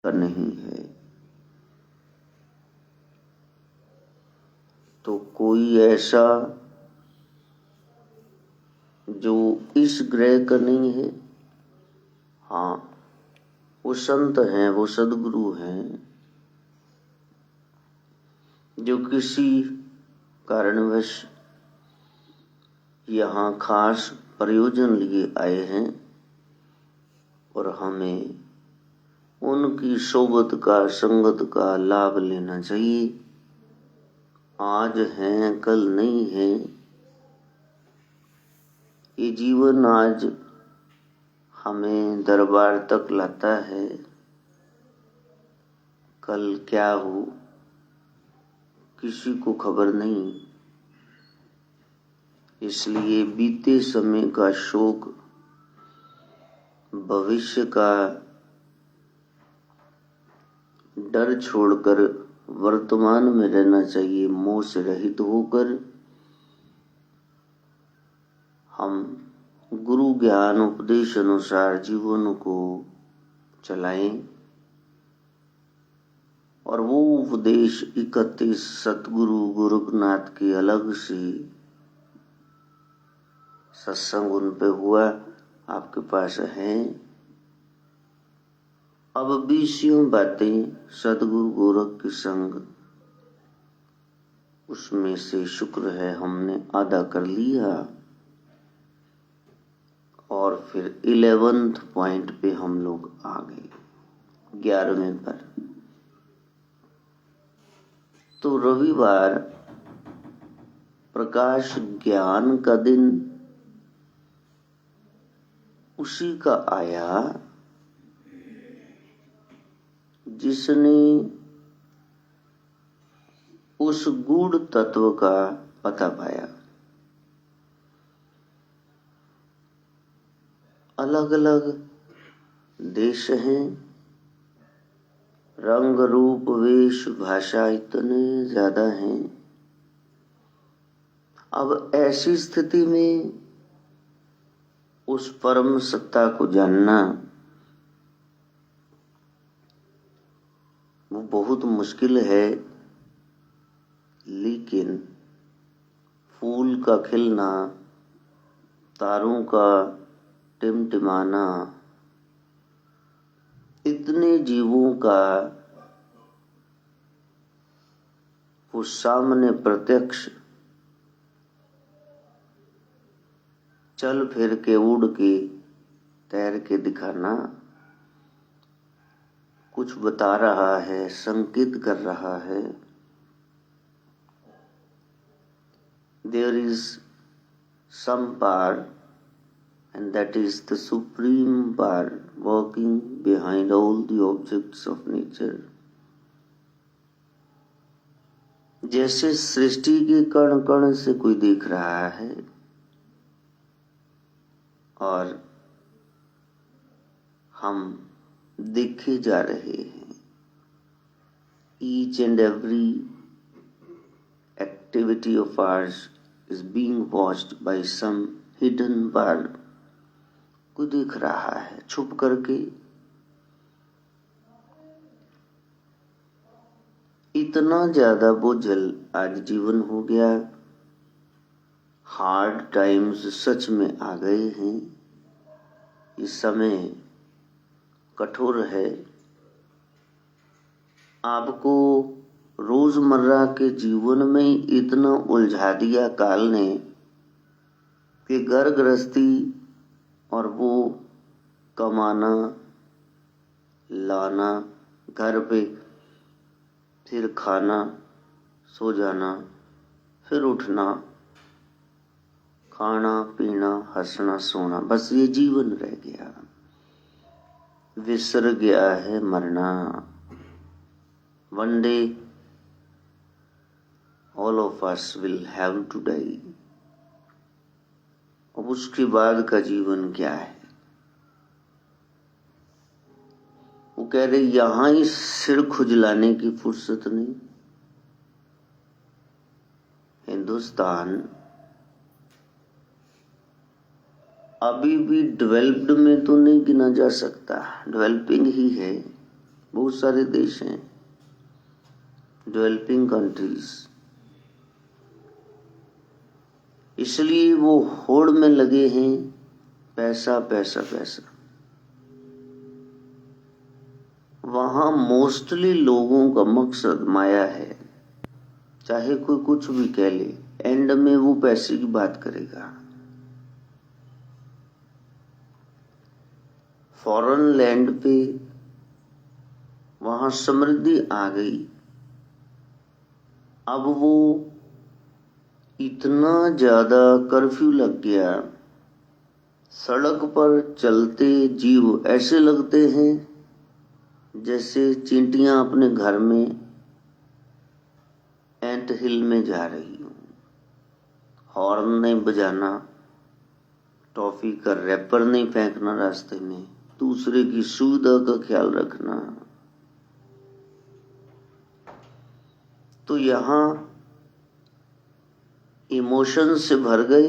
का नहीं है। तो कोई ऐसा जो इस ग्रह का नहीं है, हाँ, वो संत हैं, वो सदगुरु हैं, जो किसी कारणवश यहाँ खास प्रयोजन लिए आए हैं और हमें उनकी सोबत का, संगत का लाभ लेना चाहिए। आज हैं, कल नहीं है। ये जीवन आज हमें दरबार तक लाता है, कल क्या हो किसी को खबर नहीं। इसलिए बीते समय का शोक, भविष्य का डर छोड़कर वर्तमान में रहना चाहिए। मोह से रहित होकर हम गुरु ज्ञान उपदेश अनुसार जीवन को चलाएं और वो उपदेश 31 सतगुरु गोरखनाथ के अलग से सत्संग उन पे हुआ, आपके पास है। अब 20 बातें सतगुरु गोरख के संग, उसमें से शुक्र है हमने आधा कर लिया और फिर 11th पॉइंट पे हम लोग आ गए, 11वें पर। तो रविवार प्रकाश ज्ञान का दिन उसी का आया जिसने उस गूढ़ तत्व का पता पाया। अलग अलग देश हैं, रंग रूप वेश भाषा इतने ज्यादा हैं। अब ऐसी स्थिति में उस परम सत्ता को जानना वो बहुत मुश्किल है। लेकिन फूल का खिलना, तारों का टिमटिमाना, इतने जीवों का वो सामने प्रत्यक्ष चल फिर के, उड़ के, तैर के दिखाना कुछ बता रहा है, संकेत कर रहा है। There is some power, and that is the supreme power working behind all the objects of nature. जैसे सृष्टि के कण कण से कोई देख रहा है और हम देखे जा रहे हैं। Each and every activity of ours is being watched by some hidden power. कोई देख रहा है छुप करके। इतना ज्यादा बोझल आज जीवन हो गया, हार्ड टाइम्स सच में आ गए हैं। इस समय कठोर है। आपको रोजमर्रा के जीवन में इतना उलझा दिया काल ने कि घर गृहस्थी और वो कमाना, लाना, घर पे फिर खाना, सो जाना, फिर उठना, खाना पीना, हंसना सोना, बस ये जीवन रह गया। विसर गया है मरना। One day all of us will have to die. अब उसके बाद का जीवन क्या है? वो कह रहे यहां ही सिर खुजलाने की फुर्सत नहीं। हिंदुस्तान अभी भी डेवलप्ड में तो नहीं गिना जा सकता, डेवलपिंग ही है। बहुत सारे देश हैं, डेवलपिंग कंट्रीज, इसलिए वो होड़ में लगे हैं, पैसा पैसा पैसा। वहां मोस्टली लोगों का मकसद माया है, चाहे कोई कुछ भी कह ले, एंड में वो पैसे की बात करेगा। फॉरेन लैंड पे वहां समृद्धि आ गई, अब वो इतना ज्यादा कर्फ्यू लग गया, सड़क पर चलते जीव ऐसे लगते हैं जैसे चींटियां अपने घर में एंट हिल में जा रही हूं। हॉर्न नहीं बजाना, टॉफी का रैपर नहीं फेंकना रास्ते में, दूसरे की सुविधा का ख्याल रखना। तो यहां इमोशन से भर गए,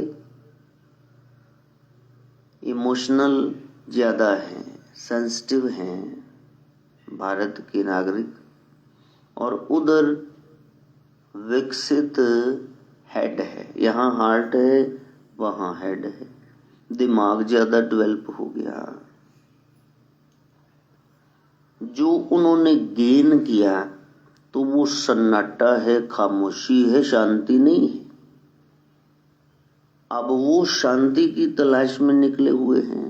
इमोशनल ज्यादा हैं, सेंसिटिव हैं भारत के नागरिक, और उधर विकसित हेड है, यहाँ हार्ट है वहाँ हेड है, दिमाग ज्यादा डेवलप हो गया। जो उन्होंने गेन किया तो वो सन्नाटा है, खामोशी है, शांति नहीं है। अब वो शांति की तलाश में निकले हुए हैं।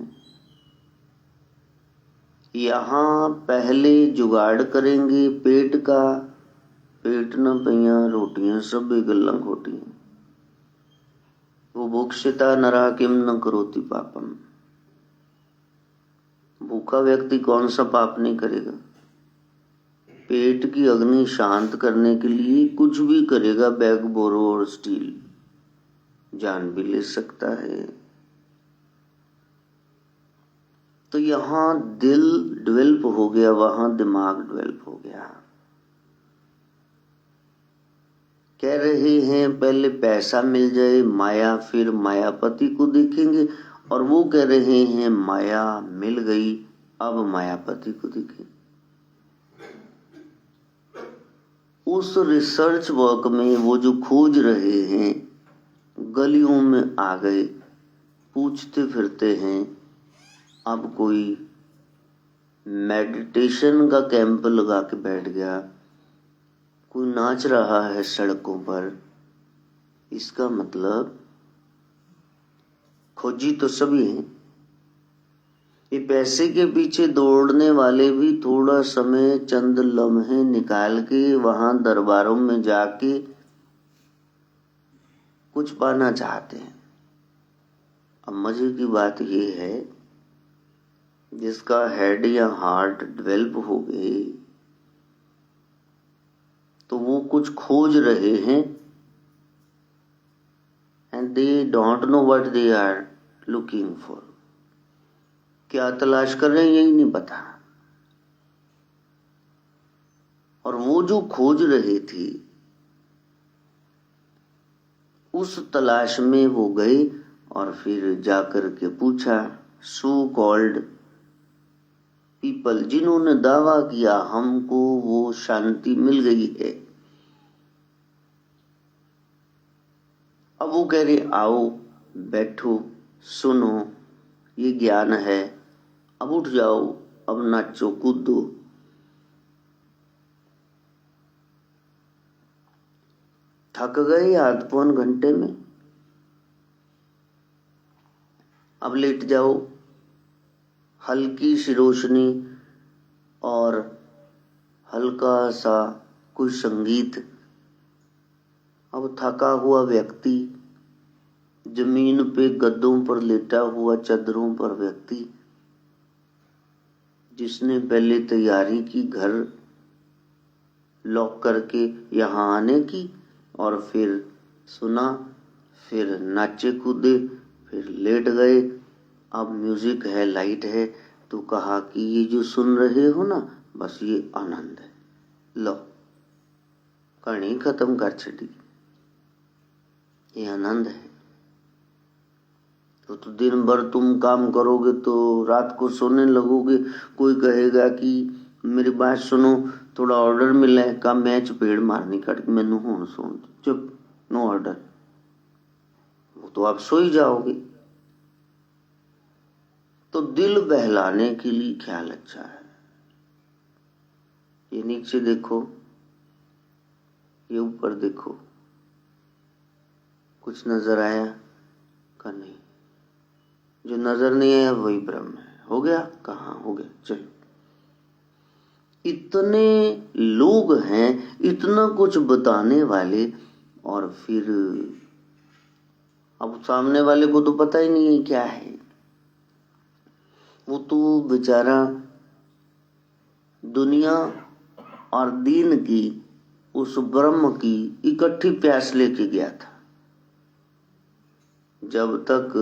यहाँ पहले जुगाड़ करेंगे पेट का, पेट न पैया रोटियां सब गल्ला खोटियां, वो भुक्षिता नरा किम न करोति पापम। भूखा व्यक्ति कौन सा पाप नहीं करेगा, पेट की अग्नि शांत करने के लिए कुछ भी करेगा, बैग बोरो और स्टील, जान भी ले सकता है। तो यहाँ दिल डेवलप हो गया, वहां दिमाग डेवलप हो गया। कह रहे हैं पहले पैसा मिल जाए माया, फिर मायापति को देखेंगे, और वो कह रहे हैं माया मिल गई अब मायापति को देखें। उस रिसर्च वर्क में वो जो खोज रहे हैं, गलियों में आ गए, पूछते फिरते हैं। अब कोई मेडिटेशन का कैंप लगा के बैठ गया, कोई नाच रहा है सड़कों पर, इसका मतलब खोजी तो सभी हैं। ये पैसे के पीछे दौड़ने वाले भी थोड़ा समय, चंद लम्हे निकाल के वहां दरबारों में जाके कुछ पाना चाहते हैं। अब मजे की बात ये है, जिसका हेड या हार्ट डेवलप हो गए तो वो कुछ खोज रहे हैं, and they don't know what they are looking for. क्या तलाश कर रहे हैं यही नहीं पता। और वो जो खोज रहे थे उस तलाश में वो गए, और फिर जाकर के पूछा सो कॉल्ड पीपल, जिन्होंने दावा किया हमको वो शांति मिल गई है। अब वो कह रहे आओ बैठो सुनो, ये ज्ञान है, अब उठ जाओ, अब नाचो कूदो। थक गए आध पौन घंटे में, अब लेट जाओ, हल्की सी रोशनी और हल्का सा कोई संगीत। अब थका हुआ व्यक्ति, जमीन पे गद्दों पर लेटा हुआ, चादरों पर व्यक्ति, जिसने पहले तैयारी की घर लॉक करके यहाँ आने की, और फिर सुना, फिर नाचे कूदे, फिर लेट गए। अब म्यूजिक है, लाइट है, तो कहा कि ये जो सुन रहे हो ना, बस ये आनंद है, लो कहानी खत्म कर छड़ी, ये आनंद है। तो दिन भर तुम काम करोगे तो रात को सोने लगोगे। कोई कहेगा कि मेरी बात सुनो, थोड़ा ऑर्डर मिला है का मैं चपेड़ मारनी कट मैनू हुण सुन, चुप, नो ऑर्डर। वो तो आप सो ही जाओगे। तो दिल बहलाने के लिए ख्याल अच्छा है। ये नीचे देखो, ये ऊपर देखो, कुछ नजर आया का नहीं? जो नजर नहीं आया वही ब्रह्म है। हो गया? कहाँ हो गया? चलो, इतने लोग हैं, इतना कुछ बताने वाले, और फिर अब सामने वाले को तो पता ही नहीं है क्या है। वो तो बेचारा दुनिया और दीन की, उस ब्रह्म की इकट्ठी प्यास लेके गया था। जब तक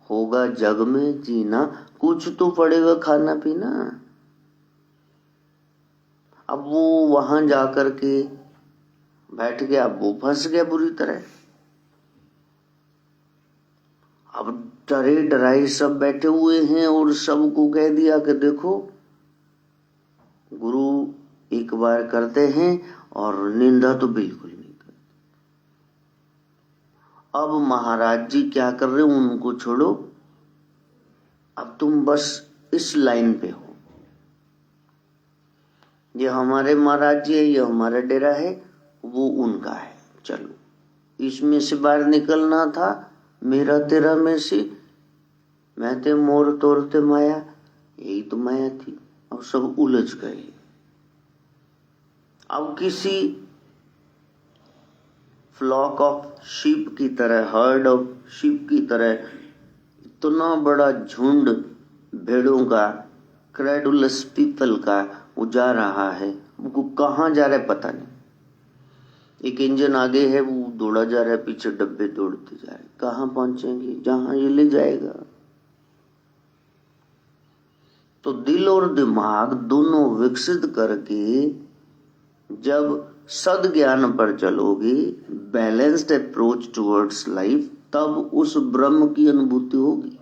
होगा जग में जीना, कुछ तो पड़ेगा खाना पीना। अब वो वहां जाकर के बैठ गया, वो फंस गया बुरी तरह। अब डरे डराए सब बैठे हुए हैं और सबको कह दिया कि देखो, गुरु एक बार करते हैं और निंदा तो बिल्कुल नहीं करते। अब महाराज जी क्या कर रहे हो, उनको छोड़ो, अब तुम बस इस लाइन पे हो। ये हमारे महाराज जी है, ये हमारा डेरा है, वो उनका है। चलो, इसमें से बाहर निकलना था, मेरा तेरा में से, मैं ते मोर तोरते माया, यही तो माया थी। अब सब उलझ गए। अब किसी फ्लॉक ऑफ शीप की तरह, हर्ड ऑफ शीप की तरह, इतना बड़ा झुंड भेड़ों का, क्रेडुलस पीपल का वो जा रहा है। वो कहाँ जा रहा है पता नहीं। एक इंजन आगे है, वो दौड़ा जा रहा है, पीछे डब्बे दौड़ते जा रहे। कहाँ पहुंचेंगे? जहां ये ले जाएगा। तो दिल और दिमाग दोनों विकसित करके जब सद ज्ञान पर चलोगे, बैलेंस्ड अप्रोच टुवर्ड्स लाइफ, तब उस ब्रह्म की अनुभूति होगी।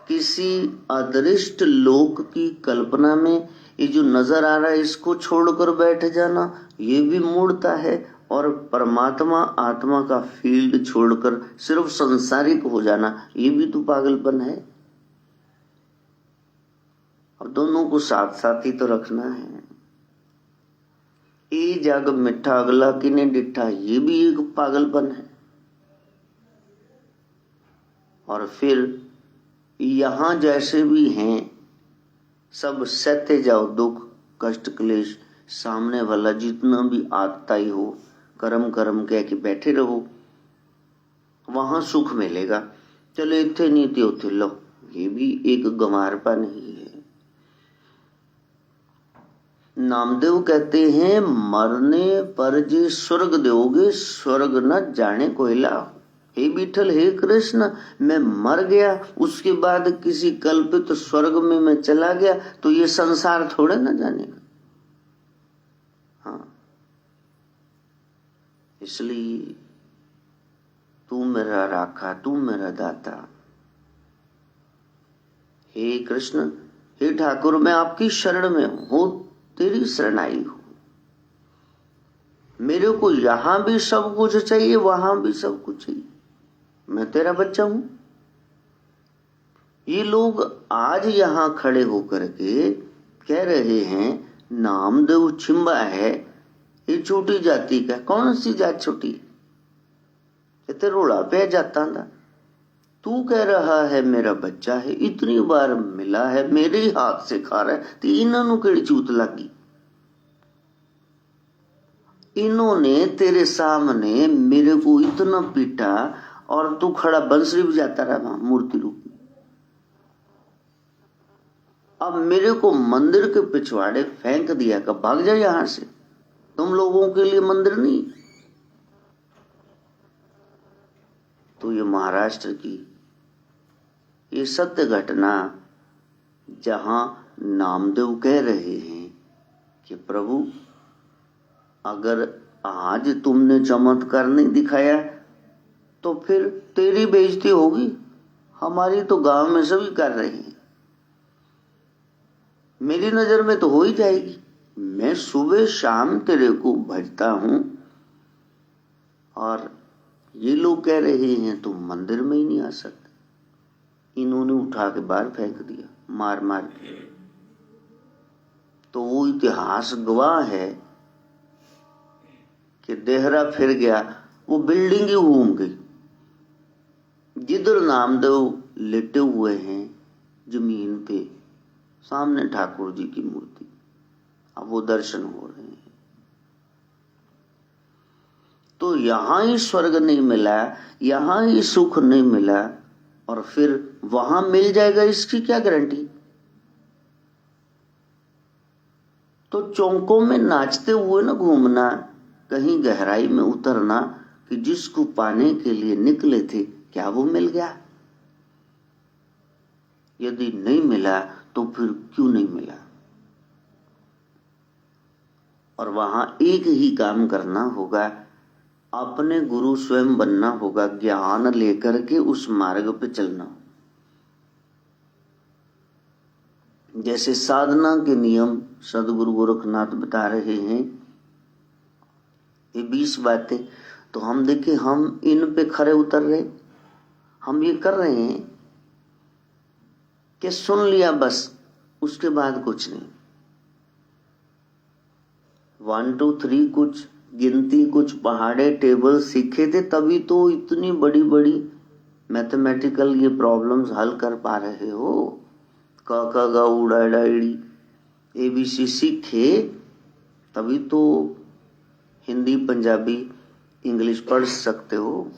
किसी अदृष्ट लोक की कल्पना में ये जो नजर आ रहा है, इसको छोड़कर बैठ जाना, ये भी मूढ़ता है। और परमात्मा आत्मा का फील्ड छोड़कर सिर्फ संसारिक हो जाना, ये भी तो पागलपन है। अब दोनों को साथ साथ ही तो रखना है। ये जग मिठा अगला किने डिठा, ये भी एक पागलपन है। और फिर यहां जैसे भी हैं सब सहते जाओ, दुख कष्ट क्लेश, सामने वाला जितना भी आता ही हो, कर्म कर्म कह के बैठे रहो, वहां सुख मिलेगा। चलो इथे नहीं थे उथे लो, ये भी एक गंवारपन ही है। नामदेव कहते हैं, मरने पर जे स्वर्ग दोगे, स्वर्ग न जाने कोयला। हे विठल, हे कृष्ण, मैं मर गया, उसके बाद किसी कल्पित स्वर्ग में मैं चला गया, तो ये संसार थोड़े न जानेगा। हाँ, इसलिए तू मेरा राखा, तू मेरा दाता। हे कृष्ण, हे ठाकुर, मैं आपकी शरण में हूं, तेरी शरणाई हूं। मेरे को यहां भी सब कुछ चाहिए, वहां भी सब कुछ चाहिए, मैं तेरा बच्चा हूं। ये लोग आज यहां खड़े होकर के कह रहे हैं नामदेव छिंबा है, ये छोटी जाति का। कौन सी जात छोटी? इतने रोड़ा पे जाता था। तू कह रहा है मेरा बच्चा है, इतनी बार मिला है, मेरे ही हाथ से खा रहा है, तो इन्होंने केड़ी चूत लगी? इन्होंने तेरे सामने मेरे को इतना पीटा और तू खड़ा बंसरी बजाता रहा मूर्ति रूप में। अब मेरे को मंदिर के पिछवाड़े फेंक दिया का भाग जाए यहां से, तुम लोगों के लिए मंदिर नहीं। तो ये महाराष्ट्र की ये सत्य घटना, जहां नामदेव कह रहे हैं कि प्रभु, अगर आज तुमने चमत्कार नहीं दिखाया तो फिर तेरी बेइज्जती होगी। हमारी तो गांव में सभी कर रहे हैं। मेरी नजर में तो हो ही जाएगी। मैं सुबह शाम तेरे को भजता हूं और ये लोग कह रहे हैं तुम मंदिर में ही नहीं आ सकते। इन्होंने उठा के बाहर फेंक दिया मार मार के। तो वो इतिहास गवाह है कि देहरा फिर गया, वो बिल्डिंग ही घूम गई। जिधर नामदेव लेटे हुए हैं जमीन पे, सामने ठाकुर जी की मूर्ति, अब वो दर्शन हो रहे हैं। तो यहां ही स्वर्ग नहीं मिला, यहां ही सुख नहीं मिला, और फिर वहां मिल जाएगा इसकी क्या गारंटी। तो चौकों में नाचते हुए न घूमना, कहीं गहराई में उतरना कि जिसको पाने के लिए निकले थे क्या वो मिल गया। यदि नहीं मिला तो फिर क्यों नहीं मिला। और वहां एक ही काम करना होगा, अपने गुरु स्वयं बनना होगा, ज्ञान लेकर के उस मार्ग पे चलना। जैसे साधना के नियम सदगुरु गोरखनाथ बता रहे हैं, ये 20 बातें, तो हम देखें हम इन पे खरे उतर रहे। हम ये कर रहे हैं कि सुन लिया बस, उसके बाद कुछ नहीं। 1 2 3 कुछ गिनती, कुछ पहाड़े टेबल सीखे थे, तभी तो इतनी बड़ी बड़ी मैथमेटिकल ये प्रॉब्लम्स हल कर पा रहे हो। क ख ग उड़ा इड़ी ABC सीखे, तभी तो हिंदी पंजाबी इंग्लिश पढ़ सकते हो।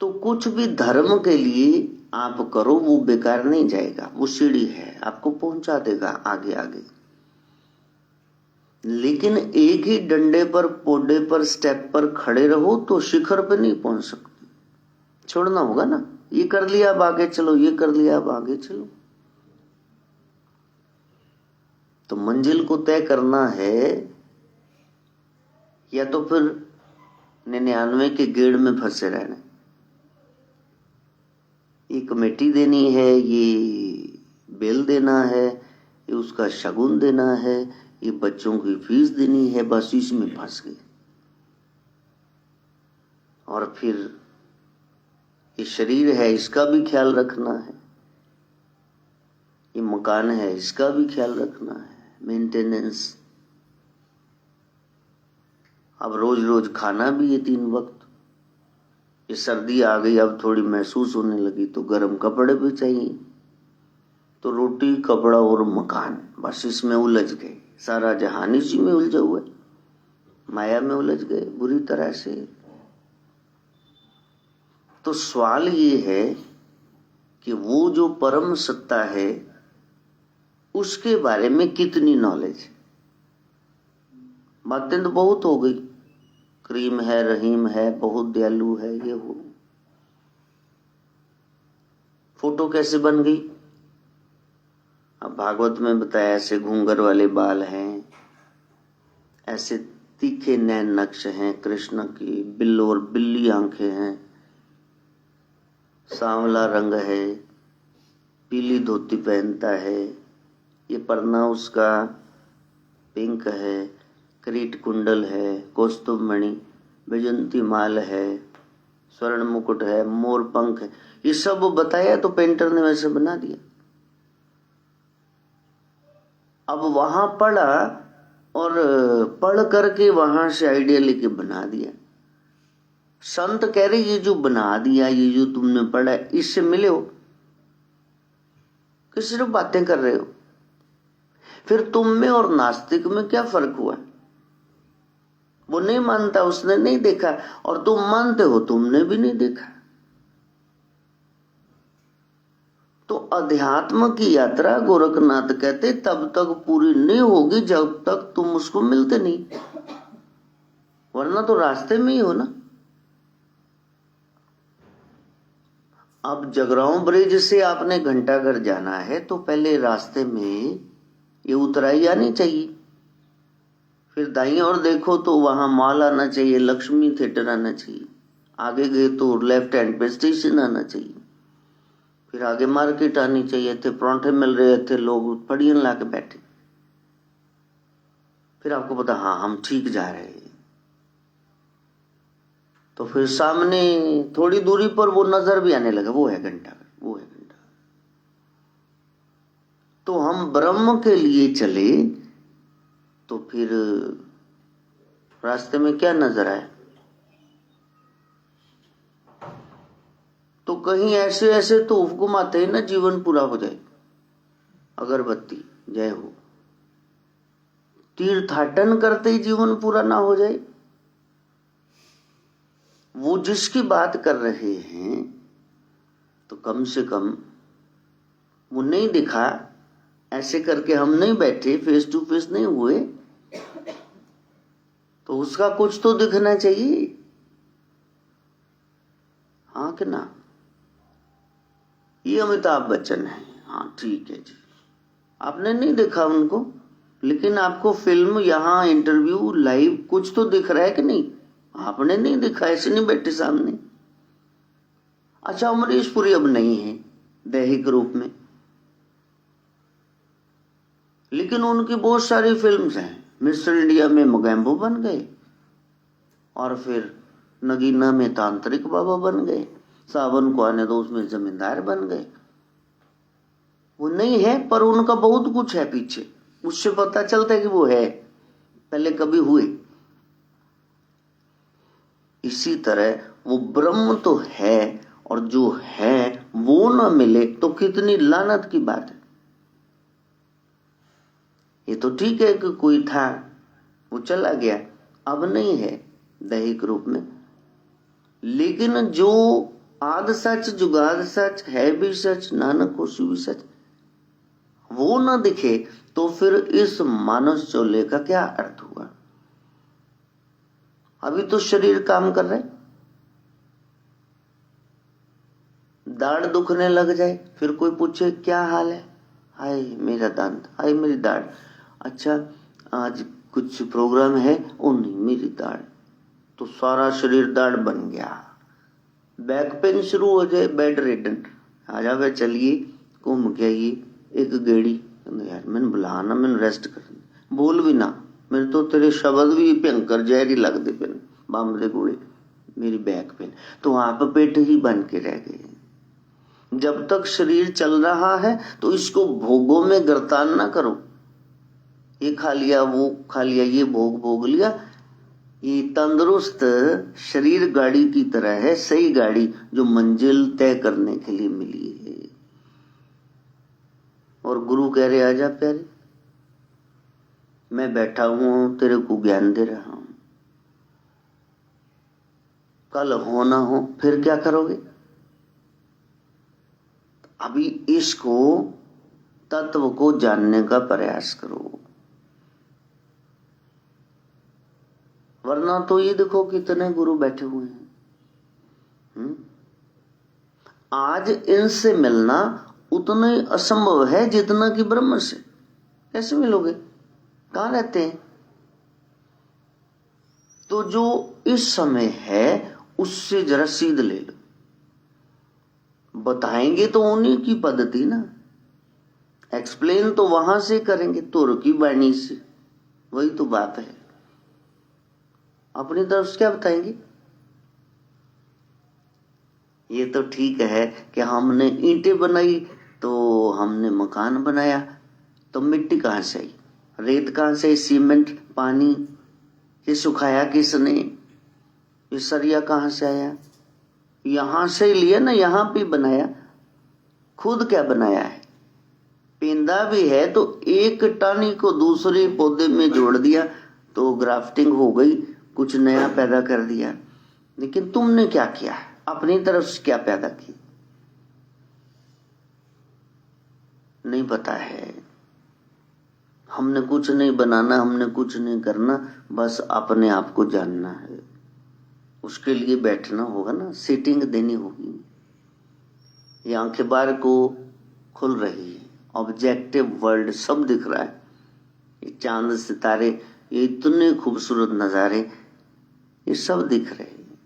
तो कुछ भी धर्म के लिए आप करो, वो बेकार नहीं जाएगा, वो सीढ़ी है, आपको पहुंचा देगा आगे आगे। लेकिन एक ही डंडे पर, पोडे पर, स्टेप पर खड़े रहो तो शिखर पे नहीं पहुंच सकते। छोड़ना होगा ना, ये कर लिया अब आगे चलो, ये कर लिया अब आगे चलो। तो मंजिल को तय करना है, या तो फिर 99 के गेड़ में फंसे रहना। ये कमेटी देनी है, ये बिल देना है, ये उसका शगुन देना है, ये बच्चों की फीस देनी है, बस इसमें फंस गए। और फिर ये शरीर है, इसका भी ख्याल रखना है, ये मकान है, इसका भी ख्याल रखना है, मेंटेनेंस। अब रोज रोज खाना भी ये 3 वक्त। ये सर्दी आ गई, अब थोड़ी महसूस होने लगी, तो गर्म कपड़े भी चाहिए। तो रोटी, कपड़ा और मकान, बस इसमें उलझ गए। सारा जहान इसी में उलझे हुए, माया में उलझ गए बुरी तरह से। तो सवाल ये है कि वो जो परम सत्ता है उसके बारे में कितनी नॉलेज है। बातें तो बहुत हो गई, करीम है, रहीम है, बहुत दयालु है, ये हो। फोटो कैसे बन गई? अब भागवत में बताया, ऐसे घूंगर वाले बाल हैं, ऐसे तीखे नैन नक्श हैं कृष्ण की, बिल्लो और बिल्ली आंखें हैं, सांवला रंग है, पीली धोती पहनता है, ये परना उसका पिंक है, किरीट कुंडल है, कौस्तुभ मणि, वैजयंती माल है, स्वर्ण मुकुट है, मोर पंख है। ये सब बताया तो पेंटर ने वैसे बना दिया। अब वहां पढ़ा और पढ़ करके वहां से आइडिया लेके बना दिया। संत कह रहे ये जो बना दिया, ये जो तुमने पढ़ा, इससे मिले हो कि सिर्फ बातें कर रहे हो? फिर तुम में और नास्तिक में क्या फर्क हुआ? वो नहीं मानता, उसने नहीं देखा, और तुम मानते हो, तुमने भी नहीं देखा। तो अध्यात्म की यात्रा गोरखनाथ कहते तब तक पूरी नहीं होगी जब तक तुम उसको मिलते नहीं, वरना तो रास्ते में ही हो ना। अब जगरांव ब्रिज से आपने घंटाघर जाना है तो पहले रास्ते में ये उतराई आनी चाहिए, फिर दाईं ओर देखो तो वहां मॉल आना चाहिए, लक्ष्मी थिएटर आना चाहिए, आगे गए तो लेफ्ट हैंड पे स्टेशन आना चाहिए, फिर आगे मार्केट आनी चाहिए थे, परांठे मिल रहे थे, लोग फड़ियन ला के बैठे। फिर आपको पता हाँ हम ठीक जा रहे हैं। तो फिर सामने थोड़ी दूरी पर वो नजर भी आने लगा, वो है घंटा, वो है घंटा। तो हम ब्रह्म के लिए चले तो फिर रास्ते में क्या नजर आए? तो कहीं ऐसे ऐसे तो हुक्म आते हैं ना, जीवन पूरा हो जाए, अगरबत्ती जय हो। तीर्थाटन करते ही जीवन पूरा ना हो जाए। वो जिसकी बात कर रहे हैं तो कम से कम वो नहीं दिखा, ऐसे करके हम नहीं बैठे, फेस टू फेस नहीं हुए, तो उसका कुछ तो दिखना चाहिए, हाँ कि ना? ये अमिताभ बच्चन है, हाँ ठीक है जी। आपने नहीं देखा उनको, लेकिन आपको फिल्म, यहाँ इंटरव्यू, लाइव कुछ तो दिख रहा है कि नहीं? आपने नहीं दिखा, ऐसे नहीं बैठे सामने। अच्छा, अमरीश पुरी अब नहीं है दैहिक रूप में, लेकिन उनकी बहुत सारी फिल्म्स हैं। मिस्टर इंडिया में मोगैम्बो बन गए, और फिर नगीना में तांत्रिक बाबा बन गए, सावन को आने दो उसमें जमींदार बन गए। वो नहीं है पर उनका बहुत कुछ है पीछे, उससे पता चलता है कि वो है, पहले कभी हुए। इसी तरह वो ब्रह्म तो है, और जो है वो न मिले तो कितनी लानत की बात है। ये तो ठीक है कि कोई था, वो चला गया, अब नहीं है दैहिक रूप में, लेकिन जो आद सच जुगाद सच है भी सच, नानक होसी भी सच, वो न दिखे तो फिर इस मानस चोले का क्या अर्थ हुआ? अभी तो शरीर काम कर रहा है, दाढ़ दुखने लग जाए, फिर कोई पूछे क्या हाल है, हाय मेरा दांत, हाय मेरी दाढ़, अच्छा आज कुछ प्रोग्राम है, ओ नहीं मेरी दाढ़, तो सारा शरीर दाढ़ बन गया। बैक पेन शुरू हो जाए, बेड रिडन, आ जावे चलिए घूम के आइए एक गेड़ी, यार मैंने बुलाना, मैंने रेस्ट कर, बोल भी ना, मेरे तो तेरे शब्द भी भयंकर जहरी लगते पेन, बम दे गोले, मेरी बैक पेन, तो आप पेट ही बन के रह गए। जब तक शरीर चल रहा है तो इसको भोगों में गिरफ्तार ना करो, ये खा लिया वो खा लिया, ये भोग भोग लिया। ये तंदुरुस्त शरीर गाड़ी की तरह है, सही गाड़ी जो मंजिल तय करने के लिए मिली है। और गुरु कह रहे आजा प्यारे, मैं बैठा हूं तेरे को ज्ञान दे रहा हूं, कल हो ना हो फिर क्या करोगे? अभी इसको, तत्व को जानने का प्रयास करो, वरना तो ये देखो कितने गुरु बैठे हुए हैं। आज इनसे मिलना उतना ही असंभव है जितना कि ब्रह्म से। कैसे मिलोगे? कहां रहते हैं? तो जो इस समय है उससे जरा सीध ले लो, बताएंगे तो उन्हीं की पद्धति ना, एक्सप्लेन तो वहां से करेंगे, तुर की वाणी से, वही तो बात है। अपनी तरफ से क्या बताएंगे? ये तो ठीक है कि हमने ईंटें बनाई तो हमने मकान बनाया, तो मिट्टी कहां से आई, रेत कहां से आई, सीमेंट, पानी, ये सुखाया किसने, ये सरिया कहां से आया? यहां से लिया ना, यहां भी बनाया, खुद क्या बनाया है? पेंदा भी है तो एक टानी को दूसरे पौधे में जोड़ दिया तो ग्राफ्टिंग हो गई, कुछ नया पैदा कर दिया। लेकिन तुमने क्या किया? अपनी तरफ से क्या पैदा की? नहीं पता है। हमने कुछ नहीं बनाना, हमने कुछ नहीं करना, बस अपने आप को जानना है। उसके लिए बैठना होगा ना, सीटिंग देनी होगी। ये आंखें बाहर को खुल रही है, ऑब्जेक्टिव वर्ल्ड सब दिख रहा है, ये चांद सितारे, ये इतने खूबसूरत नजारे, ये सब दिख रहे हैं।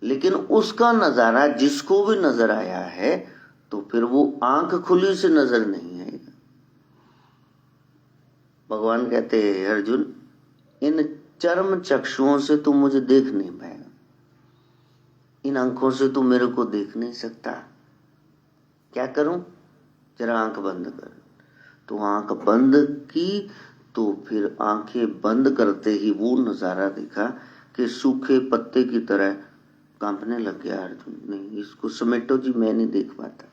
लेकिन उसका नजारा जिसको भी नजर आया है तो फिर वो आंख खुली से नजर नहीं आएगा। भगवान कहते हैं अर्जुन, इन चर्म चक्षुओं से तू मुझे देख नहीं पाएगा, इन आंखों से तू मेरे को देख नहीं सकता। क्या करूं? जरा आंख बंद कर। तो आंख बंद की तो फिर आंखें बंद करते ही वो नजारा दिखा कि सूखे पत्ते की तरह कांपने लग गया अर्जुन। नहीं, इसको समेटो जी, मैं नहीं देख पाता।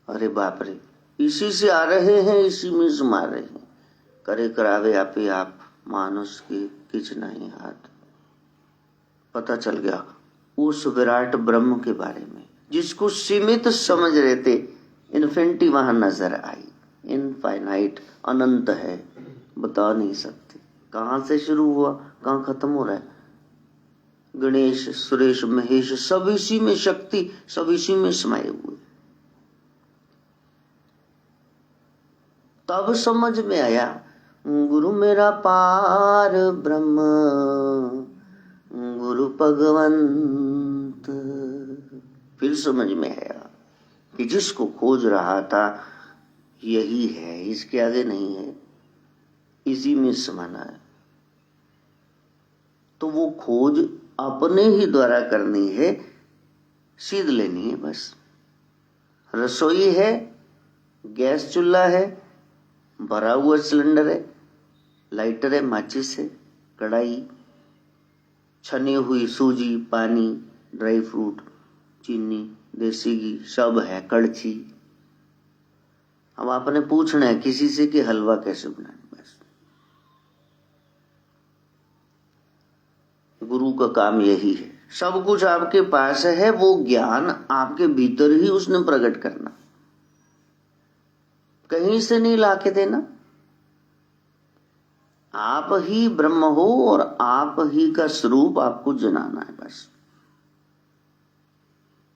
अरे बाप रे, इसी से आ रहे हैं, इसी में समा रहे हैं। करे करावे आपे आप, मानुष के किच नहीं हाथ। पता चल गया उस विराट ब्रह्म के बारे में जिसको सीमित समझ रहे थे। इन्फिनिटी वहां नजर आई। इनफाइनाइट, अनंत है, बता नहीं सकते कहां से शुरू हुआ कहां खत्म हो रहा है। गणेश, सुरेश, महेश सब इसी में, शक्ति सब इसी में समाये हुए। तब समझ में आया गुरु मेरा पार ब्रह्म, गुरु भगवंत। फिर समझ में आया कि जिसको खोज रहा था यही है, इसके आगे नहीं है, इसी में समाना है। तो वो खोज अपने ही द्वारा करनी है, सीध लेनी है बस। रसोई है, गैस चूल्हा है, भरा हुआ सिलेंडर है, लाइटर है, माचिस है, कढ़ाई, छनी हुई सूजी, पानी, ड्राई फ्रूट, चीनी, देसी घी सब है, कड़छी। अब आपने पूछना है किसी से कि हलवा कैसे बनाए, बस। गुरु का काम यही है। सब कुछ आपके पास है, वो ज्ञान आपके भीतर ही उसने प्रकट करना, कहीं से नहीं लाके देना। आप ही ब्रह्म हो और आप ही का स्वरूप आपको जनाना है बस।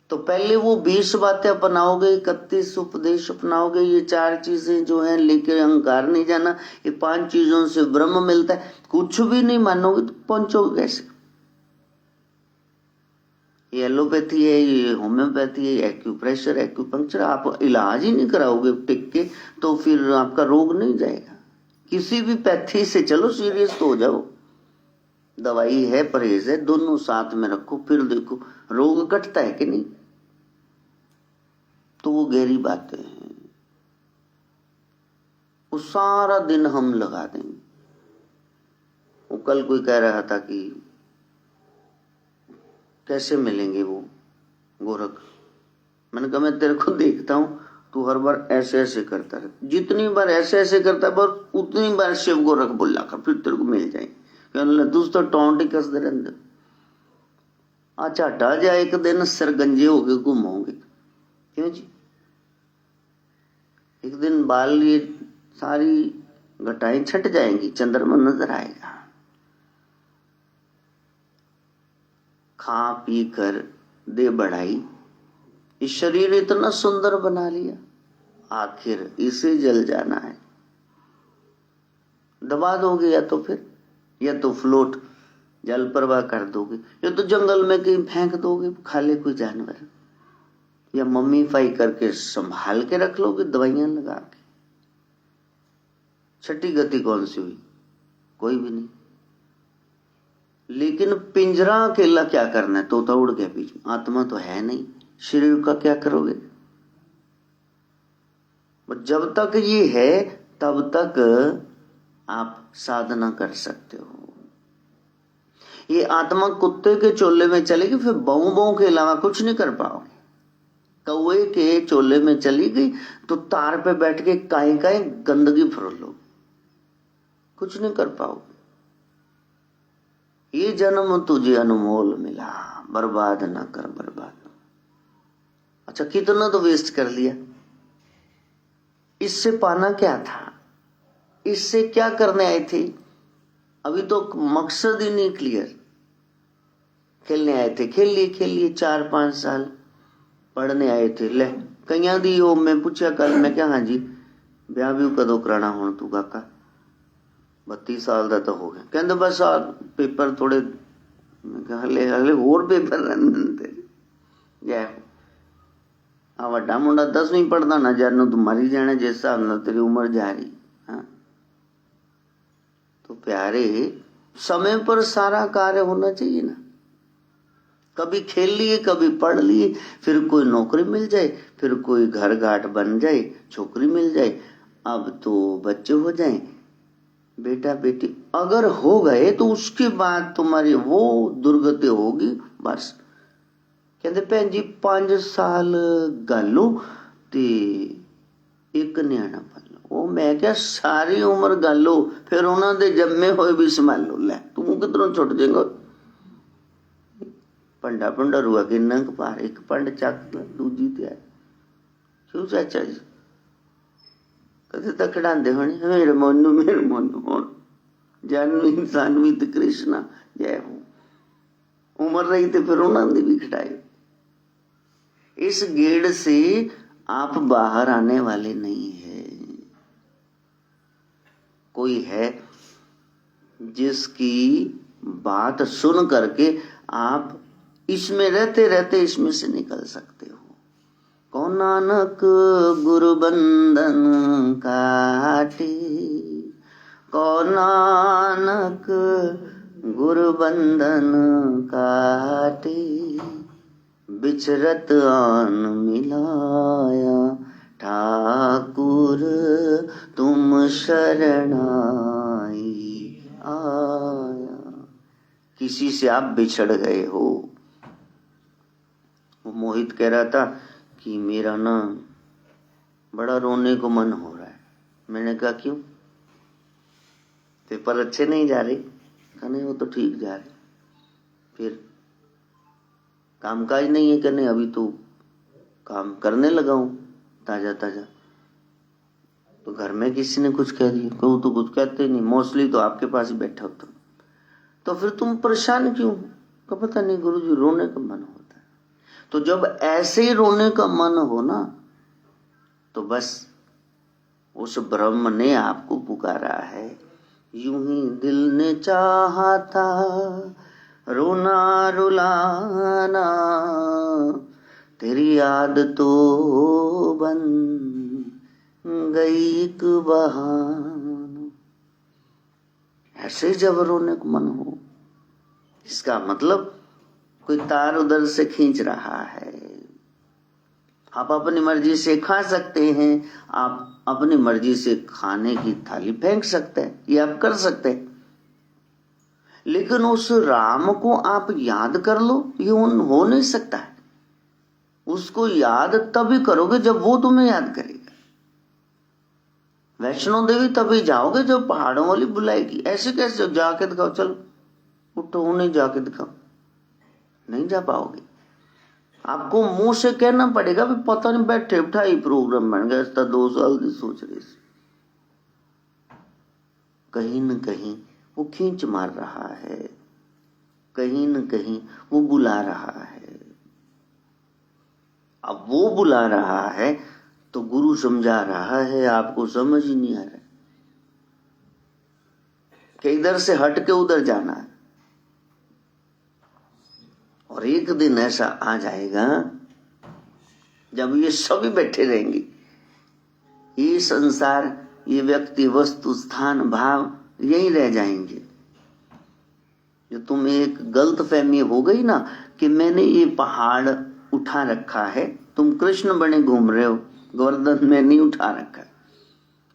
तो पहले वो 20 बातें अपनाओगे, 31 उपदेश अपनाओगे, ये 4 चीजें जो हैं लेकर अहंकार नहीं जाना, ये 5 चीजों से ब्रह्म मिलता है। कुछ भी नहीं मानोगे तो पहुंचोगे कैसे? ये एलोपैथी है, ये होम्योपैथी है, एक्यूप्रेशर, एक्यूपंक्चर, आप इलाज ही नहीं कराओगे टिक के तो फिर आपका रोग नहीं जाएगा। किसी भी पैथी से चलो, सीरियस तो हो जाओ। दवाई है, परहेज है, दोनों साथ में रखो, फिर देखो रोग कटता है कि नहीं। तो वो गहरी बातें हैं, वो सारा दिन हम लगा देंगे। वो कल कोई कह रहा था कि कैसे मिलेंगे वो गोरख। मैंने कहा मैं तेरे को देखता हूं, तू हर बार ऐसे ऐसे करता रहता, जितनी बार ऐसे ऐसे करता है पर उतनी बार शिव गोरख बोला कर, फिर तेरे को मिल जाएंगे। कहने लगा तो टोंटी कस दे रहे। अच्छा हटा जाए एक दिन सिर गंजे हो गए घूमोगे, क्यों जी? एक दिन बाल ये सारी घटाएं छट जाएंगी, चंद्रमा नजर आएगा। खा पी कर दे बढ़ाई, इस शरीर इतना सुंदर बना लिया, आखिर इसे जल जाना है। दबा दोगे या तो फिर, या तो फ्लोट जल प्रवाह कर दोगे, या तो जंगल में कहीं फेंक दोगे, खा ले कोई जानवर, या मम्मीफाई करके संभाल के रख लोगे दवाइयां लगा के। छठी गति कौन सी हुई? कोई भी नहीं। लेकिन पिंजरा अकेला क्या करना है? तोता उड़ गया बीच में, आत्मा तो है नहीं, शरीर का क्या करोगे? जब तक ये है तब तक आप साधना कर सकते हो। ये आत्मा कुत्ते के चोले में चलेगी, फिर बहू बहू के अलावा कुछ नहीं कर पाओगे। कौवे के चोले में चली गई तो तार पे बैठ के काई काई गंदगी फरोल लो, कुछ नहीं कर पाओगे। ये जन्म तुझे अनमोल मिला, बर्बाद ना कर बर्बाद। अच्छा कितना तो वेस्ट कर लिया। इससे पाना क्या था? इससे क्या करने आए थे? अभी तो मकसद ही नहीं क्लियर। खेलने आए थे, खेल लिए 4-5 साल। पढ़ने आए थे, ले कहिया दी हो। मैं पूछा कल, मैं क्या, हाँ जी ब्याह भी कदों कराना हुण तू काका? 32 साल का तो हो गया। कहते बस पेपर थोड़े मैं कहा हले हले और पेपर रहने तेरे जय हो। आ वड्डा मुंडा 10वीं पढ़दा ना जानो तू मरी जाने जिस हिसाब नाल तेरी उम्र जा रही। हाँ तो प्यारे, समय पर सारा कार्य होना चाहिए ना। कभी खेल लिए, कभी पढ़ लिए, फिर कोई नौकरी मिल जाए, फिर कोई घर घाट बन जाए, छोकरी मिल जाए, अब तो बच्चे हो जाए, बेटा बेटी अगर हो गए तो उसके बाद तुम्हारी वो दुर्गति होगी। बस कहते भैन जी 5 साल गालो ते एक न्याणा पाल लो। वो मैं क्या सारी उम्र गालो फिर उन्होंने जम्मे हुए भी संभालो। लै तू किधरों छुट जाएगा। पंडा पंडा रुआ के नंग पार एक पंड चक दूजी तैयार क्यों चाचा जी कदे तक खड़ांदे होने मेरे मोनू हुण जानवी सानवी ते कृष्णा जय हो। उम्र रही तो फिर उन्होंने भी खटाए। इस गेड़ से आप बाहर आने वाले नहीं है। कोई है जिसकी बात सुन करके आप इसमें रहते रहते इसमें से निकल सकते हो। कौन नानक गुरु बंधन काटे, कौन नानक गुरु बंधन काटे, बिचरत आन मिलाया, ठाकुर तुम शरणाई आया। किसी से आप बिछड़ गए हो। वो मोहित कह रहा था कि मेरा ना बड़ा रोने को मन हो रहा है। मैंने कहा क्यों? पेपर अच्छे नहीं जा रहे? कहा नहीं वो तो ठीक जा रहे। फिर कामकाज नहीं है? कि नहीं अभी तो काम करने लगा हूं ताजा ताजा। तो घर में किसी ने कुछ कह दिया? वो तो कुछ कहते नहीं, मोस्टली तो आपके पास ही बैठा होता। तो फिर तुम परेशान क्यों? का पता नहीं गुरुजी रोने का मन होता है। तो जब ऐसे ही रोने का मन हो ना तो बस उस ब्रह्म ने आपको पुकारा है। यूं ही दिल ने चाहा था रोना रुलाना, तेरी याद तो बन गई एक बहाना। ऐसे जब रोने को मन हो इसका मतलब कोई तार उधर से खींच रहा है। आप अपनी मर्जी से खा सकते हैं, आप अपनी मर्जी से खाने की थाली फेंक सकते हैं, ये आप कर सकते हैं। लेकिन उस राम को आप याद कर लो, ये हो नहीं सकता है। उसको याद तभी करोगे जब वो तुम्हें याद करेगा। वैष्णो देवी तभी जाओगे जब पहाड़ों वाली बुलाएगी। ऐसे कैसे जाके दिखाओ, चलो उठो उन्हें जाके दिखाओ, नहीं जा पाओगे। आपको मुंह से कहना पड़ेगा भी पता नहीं बैठे बिठाई प्रोग्राम बन गया, 2 साल की सोच रही। कहीं न कहीं वो खींच मार रहा है, कहीं न कहीं वो बुला रहा है। अब वो बुला रहा है तो गुरु समझा रहा है, आपको समझ ही नहीं आ रहा कि इधर से हट के उधर जाना है। और एक दिन ऐसा आ जाएगा जब ये सभी बैठे रहेंगे, ये संसार, ये व्यक्ति, वस्तु, स्थान, भाव यही रह जाएंगे। जो तुम्हें एक गलत फहमी हो गई ना कि मैंने ये पहाड़ उठा रखा है, तुम कृष्ण बने घूम रहे हो, गोवर्धन में नहीं उठा रखा,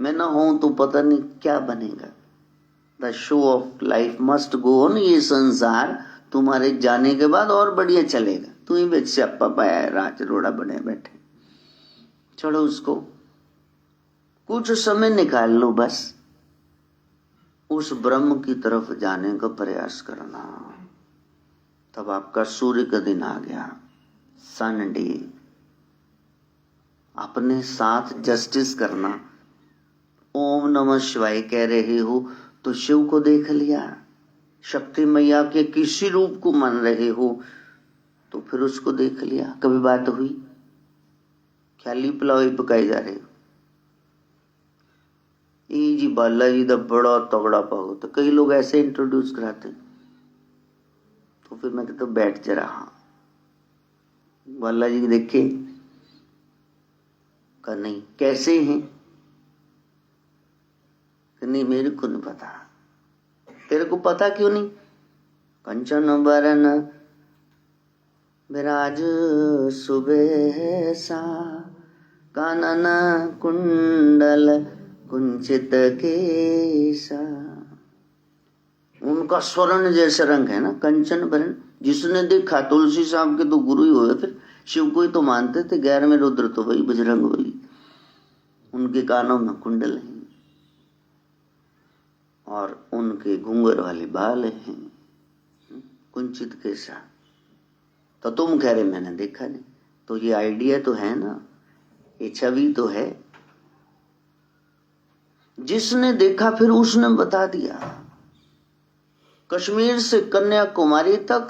मैं ना हूं तो पता नहीं क्या बनेगा। The show off life must go on. ये संसार तुम्हारे जाने के बाद और बढ़िया चलेगा। तू ही बेच स्यापा पाया है, राज रोड़ा बने बैठे, छोड़ो उसको। कुछ समय निकाल लो, बस उस ब्रह्म की तरफ जाने का प्रयास करना। तब आपका सूर्य का दिन आ गया, संडे। अपने साथ जस्टिस करना। ओम नमः शिवाय कह रहे हो तो शिव को देख लिया, शक्ति मैया के किसी रूप को मान रहे हो तो फिर उसको देख लिया। कभी बात हुई? ख्याली पुलाव ही पकाए जा रहे हो। ये जी बाला जी दा बड़ा तगड़ा भगत, कई लोग ऐसे इंट्रोड्यूस कराते। तो फिर मैं कहता बैठ जरा। हाँ बालाजी देखे का नहीं कैसे हैं कि नहीं मेरे को नहीं पता। तेरे को पता क्यों नहीं? कंचन बरन विराज सुबह सा कानन कुंडल कुंचित केसा। उनका स्वर्ण जैसा रंग है ना, कंचन बरन। जिसने देखा, तुलसी साहब के तो गुरु ही हुए, फिर शिव को ही तो मानते थे। 11वें रुद्र तो वही बजरंगबली। उनके कानों में कुंडल है और उनके घूंघर वाले बाल हैं, कुंचित केसा। तो तुम कह रहे मैंने देखा नहीं, तो ये आइडिया तो है ना, ये छवि तो है। जिसने देखा फिर उसने बता दिया। कश्मीर से कन्याकुमारी तक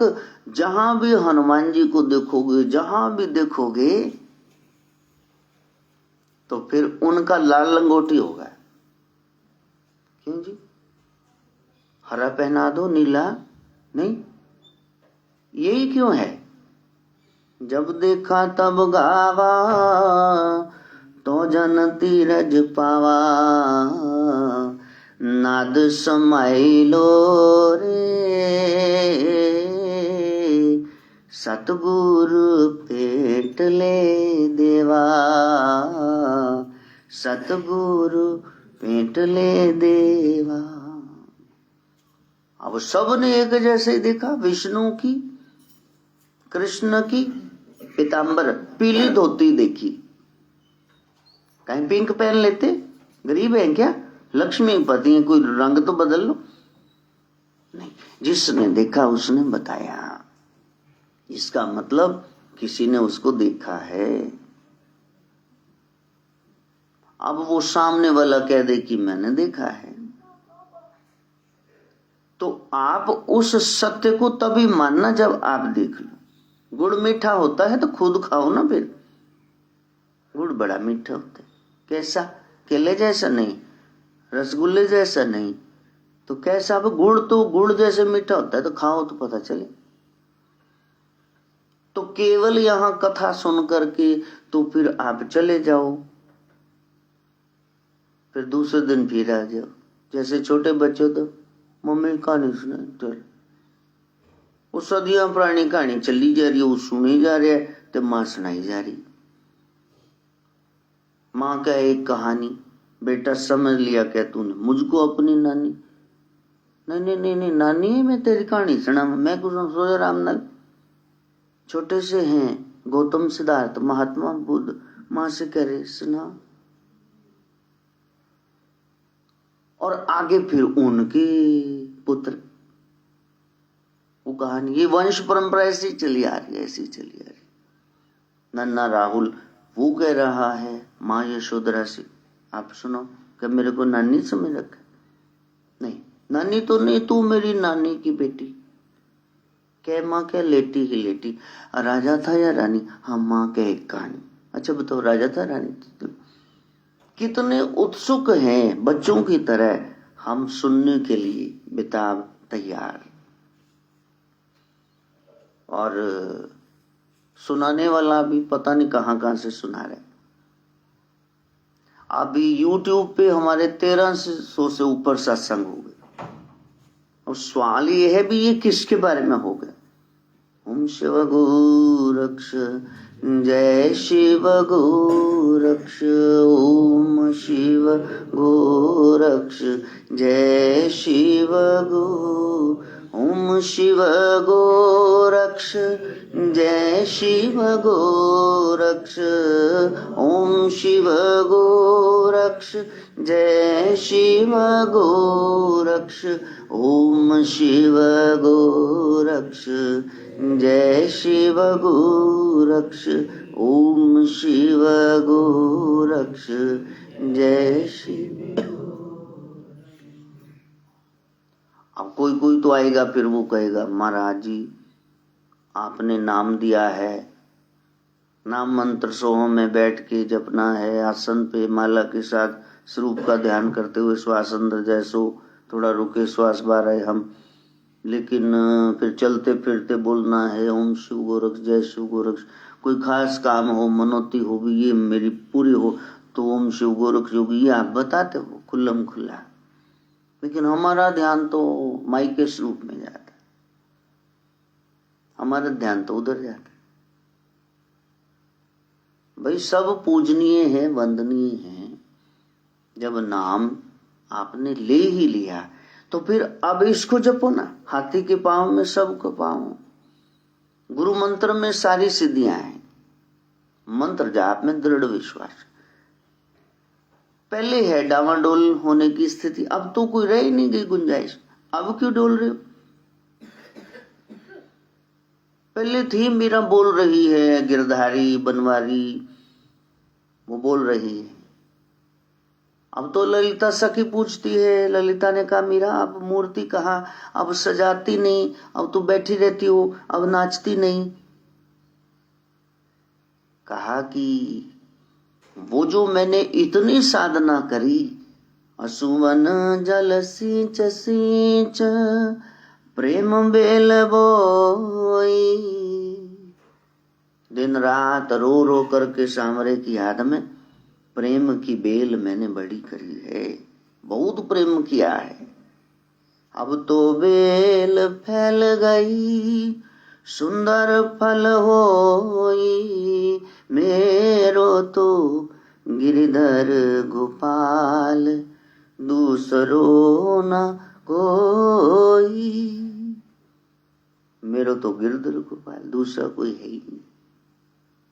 जहां भी हनुमान जी को देखोगे, जहां भी देखोगे, तो फिर उनका लाल लंगोटी होगा। क्यों जी? हरा पहना दो, नीला नहीं, यही क्यों है? जब देखा तब गावा तो जन तीरज पावा, नाद समाइलो रे सतगुरु पेट ले देवा, सतगुरु पेट ले देवा। अब सबने एक जैसे ही देखा। विष्णु की, कृष्ण की पीतांबर पीली धोती देखी, कहीं पिंक पहन लेते? गरीब है क्या? लक्ष्मीपति है, कोई रंग तो बदल लो। नहीं, जिसने देखा उसने बताया। इसका मतलब किसी ने उसको देखा है। अब वो सामने वाला कह दे कि मैंने देखा है, तो आप उस सत्य को तभी मानना जब आप देख लो। गुड़ मीठा होता है तो खुद खाओ ना। फिर गुड़ बड़ा मीठा होता है। कैसा? केले जैसा नहीं, रसगुल्ले जैसा नहीं, तो कैसा? अब गुड़ तो गुड़ जैसे मीठा होता है, तो खाओ तो पता चले। तो केवल यहां कथा सुन करके तो फिर आप चले जाओ, फिर दूसरे दिन फिर आ जाओ। जैसे छोटे बच्चे तो मम्मी कहानी सुना, चल वो सदियां पुरानी कहानी चली जा रही है, वो सुनी जा रही है, तो मां सुनाई जा रही। मां का एक कहानी, बेटा समझ लिया क्या तूने मुझको अपनी नानी? नहीं नहीं नहीं नहीं नानी है, मैं तेरी कहानी सुना। मैं कुछ सोचा रामलाल छोटे से हैं, गौतम सिद्धार्थ महात्मा बुद्ध, मां से कह रहे सुना। और आगे फिर उनके पुत्र, वो कहानी, ये वंश परंपरा ऐसी चली आ रही है, ऐसी चली आ रही। नन्ना राहुल वो कह रहा है माँ यशोधरा से, आप सुनो, क्या मेरे को नानी समझ रखा? नहीं, नानी तो नहीं, तू मेरी नानी की बेटी। क्या माँ? क्या लेटी ही लेटी। राजा था या रानी? हाँ माँ क्या एक कहानी। अच्छा बताओ, राजा था रानी थी? कितने उत्सुक हैं बच्चों की तरह हम सुनने के लिए बेताब तैयार, और सुनाने वाला भी पता नहीं कहां कहां से सुना रहे। अभी YouTube पे हमारे 1300 से ऊपर सत्संग हो गए, और सवाल ये है भी ये किसके बारे में हो गए? ओम शिव गोरक्ष जय शिव गोरक्ष, ओम शिव गोरक्ष जय शिव गो, ओम शिव गोरक्ष जय शिव गोरक्ष, ओम शिव गोरक्ष जय शिव गोरक्ष, ओम शिव गोरक्ष जय शिव गोरक्ष, ओम शिव गोरक्ष जय शिव। अब कोई कोई तो आएगा फिर वो कहेगा महाराज जी आपने नाम दिया है, नाम मंत्र सोह में बैठ के जपना है, आसन पे माला के साथ स्वरूप का ध्यान करते हुए श्वास अंदर जैसो, थोड़ा रुके श्वास बाहर आए, हम लेकिन फिर चलते फिरते बोलना है ओम शिव गोरक्ष, जय शिव गोरक्ष। कोई खास काम हो, मनोती हो भी ये मेरी पूरी हो तो ओम शिव गोरक्ष योगी, ये आप बताते हो खुल्लम खुल्ला। लेकिन हमारा ध्यान तो माई के स्वरूप में जाता है, हमारा ध्यान तो उधर जाता है। भाई सब पूजनीय है, वंदनीय है। जब नाम आपने ले ही लिया तो फिर अब इसको जपो ना। हाथी के पांव में सबको पांव, गुरु मंत्र में सारी सिद्धियां हैं। मंत्र जाप में दृढ़ विश्वास। पहले है डावाडोल होने की स्थिति, अब तो कोई रह ही नहीं गई गुंजाइश। अब क्यों डोल रहे हो? पहले थी मीरा बोल रही है, गिरधारी बनवारी वो बोल रही है। अब तो ललिता सखी पूछती है। ललिता ने कहा मीरा अब मूर्ति कहाँ, अब सजाती नहीं, अब तो बैठी रहती हो, अब नाचती नहीं। कहा कि वो जो मैंने इतनी साधना करी, असुवन जल सींच सींच प्रेम बेल बोई, दिन रात रो रो करके सांवरे की याद में प्रेम की बेल मैंने बड़ी करी है, बहुत प्रेम किया है। अब तो बेल फैल गई, सुंदर फल होई, मेरो तो गिरधर गोपाल दूसरो न कोई। मेरो तो गिरधर गोपाल, दूसरा कोई है ही नहीं।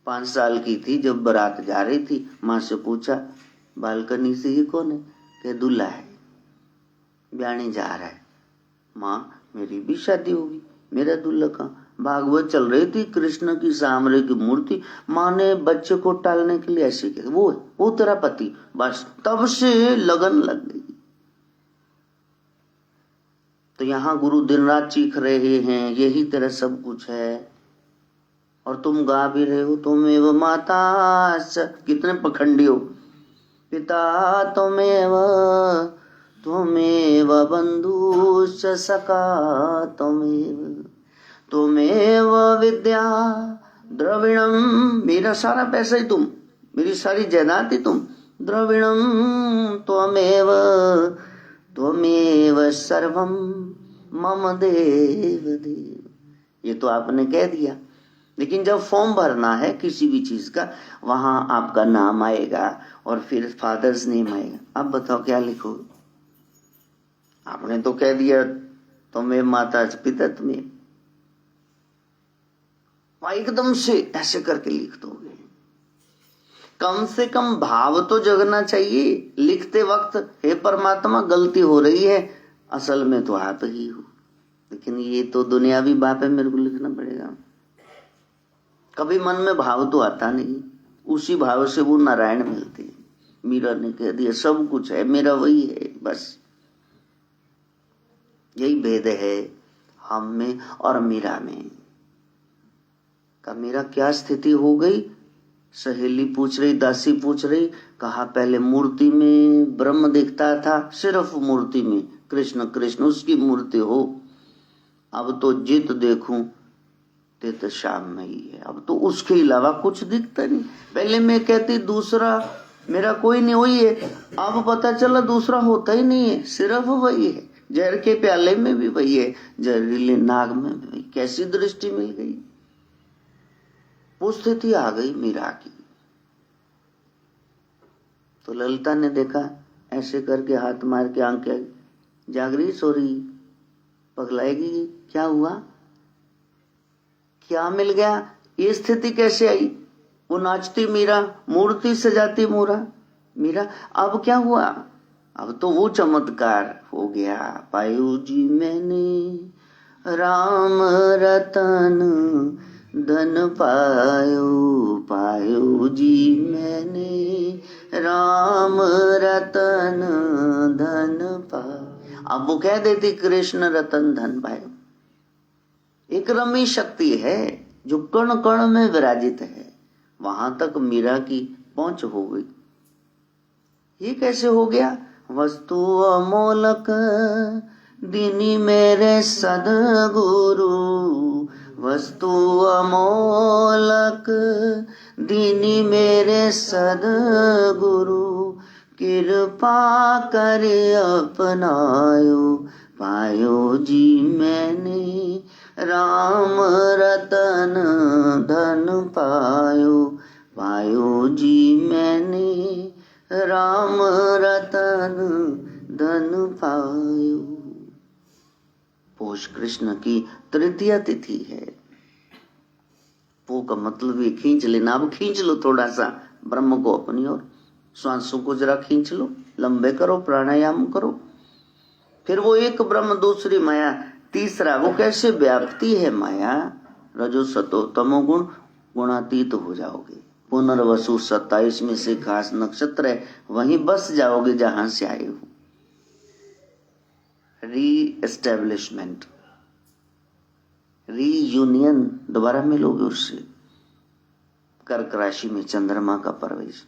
5 साल की थी जब बारात जा रही थी, माँ से पूछा बालकनी से ये कौन है? कहे दूल्हा है, ब्याने जा रहा है। माँ मेरी भी शादी होगी, मेरा दूल्हा कहाँ? भागवत चल रही थी, कृष्ण की सांवरे की मूर्ति, माँ ने बच्चे को टालने के लिए ऐसे किया, वो तेरा पति। बस तब से लगन लग गई। तो यहाँ गुरु दिन रात चीख रहे हैं यही तेरा सब कुछ है, और तुम गा भी रहे हो तुमेव माता, कितने पखंडी हो। पिता तुमेव, तुमेव बंधुश्च सखा तुमेव, तुमेव विद्या द्रविणम, मेरा सारा पैसा ही तुम, मेरी सारी जायदाद ही तुम। द्रविणम त्वमेव, त्वमेव सर्वम मम देव देव। ये तो आपने कह दिया, लेकिन जब फॉर्म भरना है किसी भी चीज का, वहां आपका नाम आएगा और फिर फादर्स नेम आएगा। अब बताओ क्या लिखोगे? आपने तो कह दिया तुम्हें माता पिता, तुम्हें एकदम से ऐसे करके लिख दोगे। कम से कम भाव तो जगना चाहिए लिखते वक्त, हे परमात्मा गलती हो रही है, असल में तो आप ही हो। लेकिन ये तो दुनियावी बात है, मेरे को लिखना पड़ेगा। कभी मन में भाव तो आता नहीं, उसी भाव से वो नारायण मिलते हैं। मीरा ने कह दिया सब कुछ है मेरा, वही है बस। यही भेद है हम में और मीरा में। का मीरा क्या स्थिति हो गई? सहेली पूछ रही, दासी पूछ रही, कहा पहले मूर्ति में ब्रह्म दिखता था, सिर्फ मूर्ति में कृष्ण कृष्ण उसकी मूर्ति हो, अब तो जित देखूं तो शाम में ही है, अब तो उसके अलावा कुछ दिखता नहीं। पहले मैं कहती दूसरा मेरा कोई नहीं, वही है। अब पता चला दूसरा होता ही नहीं है, सिर्फ वही है। जहर के प्याले में भी वही है, जहरीले नाग में भी वही। कैसी दृष्टि मिल गई, वो स्थिति आ गई मीरा की। तो ललिता ने देखा, ऐसे करके हाथ मार के आंखें जागरी, सोरी पगलाएगी, क्या हुआ, क्या मिल गया, ये स्थिति कैसे आई? वो नाचती मीरा, मूर्ति सजाती मीरा। अब क्या हुआ? अब तो वो चमत्कार हो गया। पायो जी मैंने राम रतन धन पायो, पायो जी मैंने राम रतन धन पायो। अब वो कह देती कृष्ण रतन धन पायो। एक रमी शक्ति है जो कण कण में विराजित है, वहां तक मीरा की पहुंच हो गई। ये कैसे हो गया? वस्तु अमोलक दीनी मेरे सद्गुरु वस्तु अमोलक। दीनी मेरे सद्गुरु कृपा कर अपनायो। पायो जी मैंने राम रतन धन पायो। पायो जी मैंने राम रतन धन पायो। पौष कृष्ण की तृतीया तिथि है। पो का मतलब ये खींच लेना। अब खींच लो थोड़ा सा ब्रह्म को अपनी ओर, श्वासों को जरा खींच लो, लंबे करो, प्राणायाम करो। फिर वो एक ब्रह्म, दूसरी माया, तीसरा वो कैसे व्याप्ति है माया। रजो सतो तमो गुण, गुणातीत हो जाओगे। पुनर्वसु 27 में से खास नक्षत्र है, वहीं बस जाओगे जहां से आए हो। री एस्टेब्लिशमेंट, रीयूनियन, दोबारा मिलोगे उससे। कर्क राशि में चंद्रमा का प्रवेश,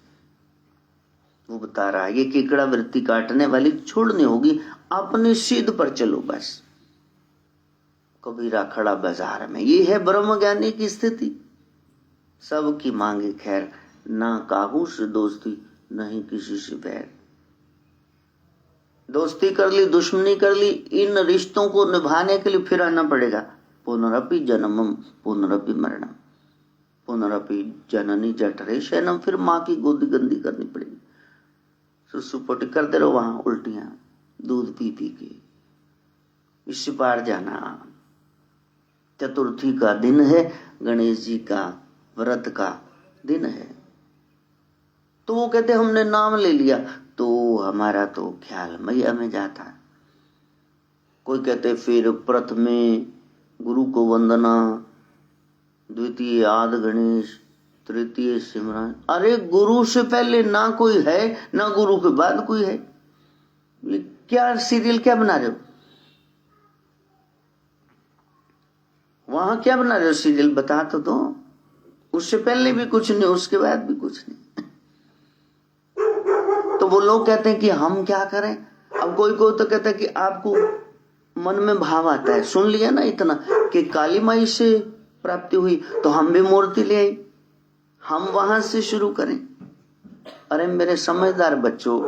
वो बता रहा है ये केकड़ा वृत्ति काटने वाली छोड़नी होगी, अपने सीध पर चलो बस। कबीरा खड़ा बाजार में, ये है ब्रह्म ज्ञानी की स्थिति। सबकी मांगे खैर, ना काहू से दोस्ती, नहीं किसी से बैर। दोस्ती कर ली, दुश्मनी कर ली, इन रिश्तों को निभाने के लिए फिर आना पड़ेगा। पुनरपि जन्मम पुनरपि मरणम, पुनरपि जननी जठरे शयनम। फिर माँ की गोदी गंदी करनी पड़ेगी, सुसुपटी करते रहो वहां उल्टियां, दूध पी पी के। इससे पार जाना। चतुर्थी का दिन है, गणेश जी का व्रत का दिन है। तो वो कहते हमने नाम ले लिया, तो हमारा तो ख्याल मैया में जाता है। कोई कहते फिर प्रथमे गुरु को वंदना, द्वितीय आद गणेश, तृतीय सिमरन। अरे गुरु से पहले ना कोई है, ना गुरु के बाद कोई है। ये क्या सीरियल क्या बना रहे हो? वहां क्या बना रहे हो सीरियल, बता तो दो। उससे पहले भी कुछ नहीं, उसके बाद भी कुछ नहीं। तो वो लोग कहते हैं कि हम क्या करें। अब कोई तो कहता है कि आपको मन में भाव आता है, सुन लिया ना इतना कि काली माई से प्राप्ति हुई, तो हम भी मूर्ति ले आई, हम वहां से शुरू करें। अरे मेरे समझदार बच्चों,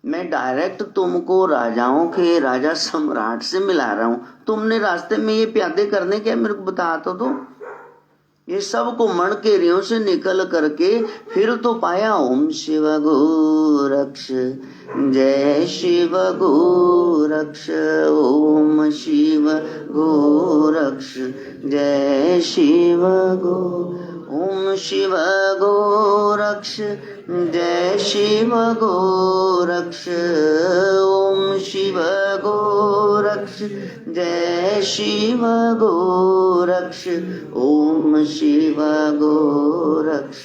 मैं डायरेक्ट तुमको राजाओं के राजा सम्राट से मिला रहा हूं। तुमने रास्ते में ये प्यादे करने के मेरे को बता तो दो। ये सब को मण के रियों से निकल करके फिर तो पाया। ओम शिव गोरक्ष, जय शिव गोरक्ष, ओम शिव गोरक्ष, जय शिव गो। ओम शिव गोरक्ष, जय शिव गोरक्ष, ओम शिव गोरक्ष, जय शिव गोरक्ष, ओम शिव गोरक्ष,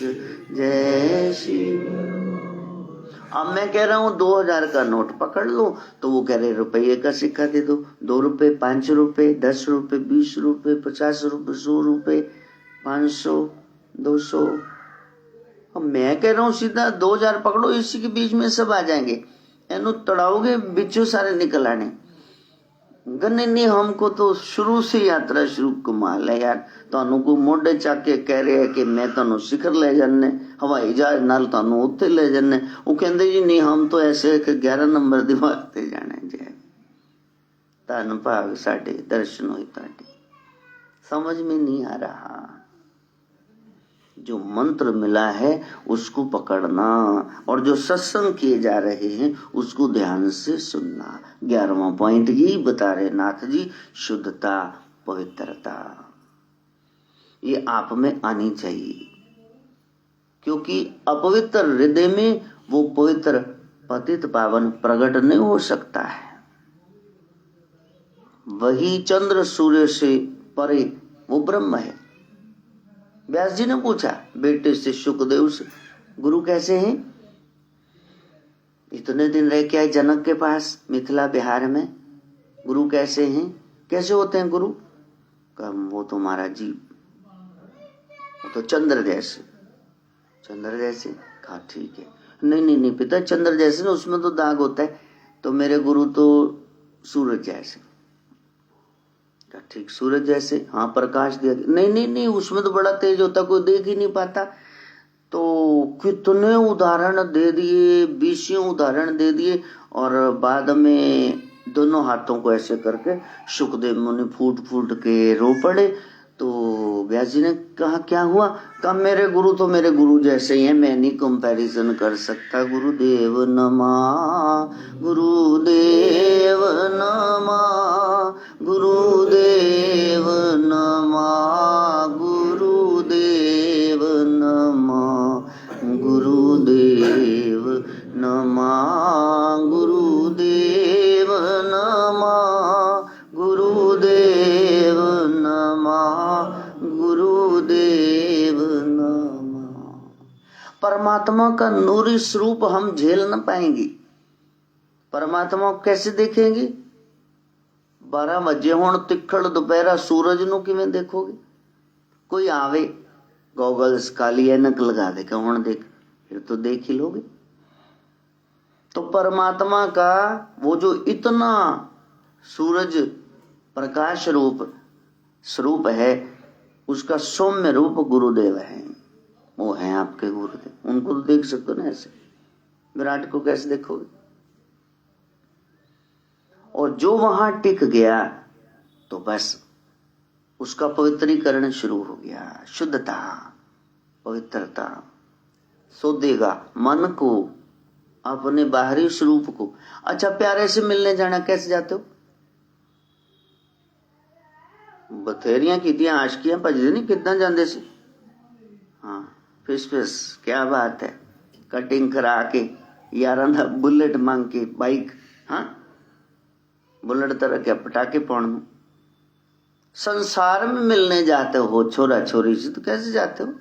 जय शिव। अब मैं कह रहा हूँ 2000 का नोट पकड़ लो, तो वो कह रहे रुपये का सिक्का दे दो। 2 रुपए, 5 रुपए, 10 रुपए, 20 रुपए, 50 रुपए, 100 रुपए, 500, 200। अब मैं कह रहा हूँ सीधा 2000 पकड़ो, इसी के बीच में सब आ जाएंगे। एनु तड़ाओगे बिच्छू सारे निकल आने। गन्ने नहीं, हमको तो शुरू से यात्रा शुरू कमाल है यार। ਤੁਹਾਨੂੰ को मोढे ਚੱਕ के कह रहे है कि मैं ਤੁਹਾਨੂੰ शिखर ले जाने, हवाई जहाज नाल ਤੁਹਾਨੂੰ उत्थे ले जाने। वो कहते जी नहीं, हम तो ऐसे 11 नंबर दी वास्ते जाने जी। धन भाग साडे दर्शन होए ताडे। समझ में नहीं आ रहा। जो मंत्र मिला है उसको पकड़ना, और जो सत्संग किए जा रहे हैं उसको ध्यान से सुनना। 11वां पॉइंट ही बता रहे नाथ जी, शुद्धता, पवित्रता ये आप में आनी चाहिए। क्योंकि अपवित्र हृदय में वो पवित्र पतित पावन प्रकट नहीं हो सकता है। वही चंद्र सूर्य से परे वो ब्रह्म है। व्यास जी ने पूछा बेटे से, शुकदेव से, गुरु कैसे हैं? इतने दिन रह के आए जनक के पास मिथिला बिहार में, गुरु कैसे हैं? कैसे होते हैं गुरु? वो तुम्हारा जीव, वो तो चंद्र जैसे। चंद्र जैसे? कहा ठीक है। नहीं नहीं नहीं पिता, चंद्र जैसे ना, उसमें तो दाग होता है। तो मेरे गुरु तो सूरज जैसे। ठीक सूरज जैसे, हाँ प्रकाश दिया। नहीं नहीं नहीं, उसमें तो बड़ा तेज होता, कोई देख ही नहीं पाता। तो कितने उदाहरण दे दिए, 20 उदाहरण दे दिए, और बाद में दोनों हाथों को ऐसे करके सुखदेव मुनि फूट फूट के रो पड़े। तो व्यास जी ने कहा क्या हुआ? कहा मेरे गुरु तो मेरे गुरु जैसे ही हैं, मैं नहीं कंपैरिजन कर सकता। गुरुदेव नमः, गुरुदेव नमः, गुरुदेव नमः, गुरुदेव नमः, गुरुदेव नमः, गुरुदेव नमः, गुरुदेव नमः, गुरुदेव नमः। परमात्मा का नूरी स्वरूप हम झेल न पाएंगे। परमात्मा को कैसे देखेंगे? 12 बजे होण तिखड़ दोपहरा सूरज नु किवें देखोगे? कोई आवे गॉगल्स काली ऐनक लगा दे के हुण देख, फिर तो देख ही लोगे। तो परमात्मा का वो जो इतना सूरज प्रकाश रूप स्वरूप है, उसका सौम्य रूप गुरुदेव है। वो है आपके गुरुदेव, उनको तो देख सकते हो ना ऐसे। विराट को कैसे देखोगे? और जो वहां टिक गया तो बस उसका पवित्रीकरण शुरू हो गया। शुद्धता, पवित्रता शोधेगा मन को, अपने बाहरी स्वरूप को। अच्छा, प्यारे से मिलने जाना कैसे जाते हो? बथेरियां कीतियां आशकियां भजदे नहीं कितना जाते से। हाँ फिस फिस, क्या बात है। कटिंग करा के यार बुलेट मांग के बाइक, हाँ बुलेट तरह के पटाखे पौन। संसार में मिलने जाते हो छोरा छोरी से तो कैसे जाते हो?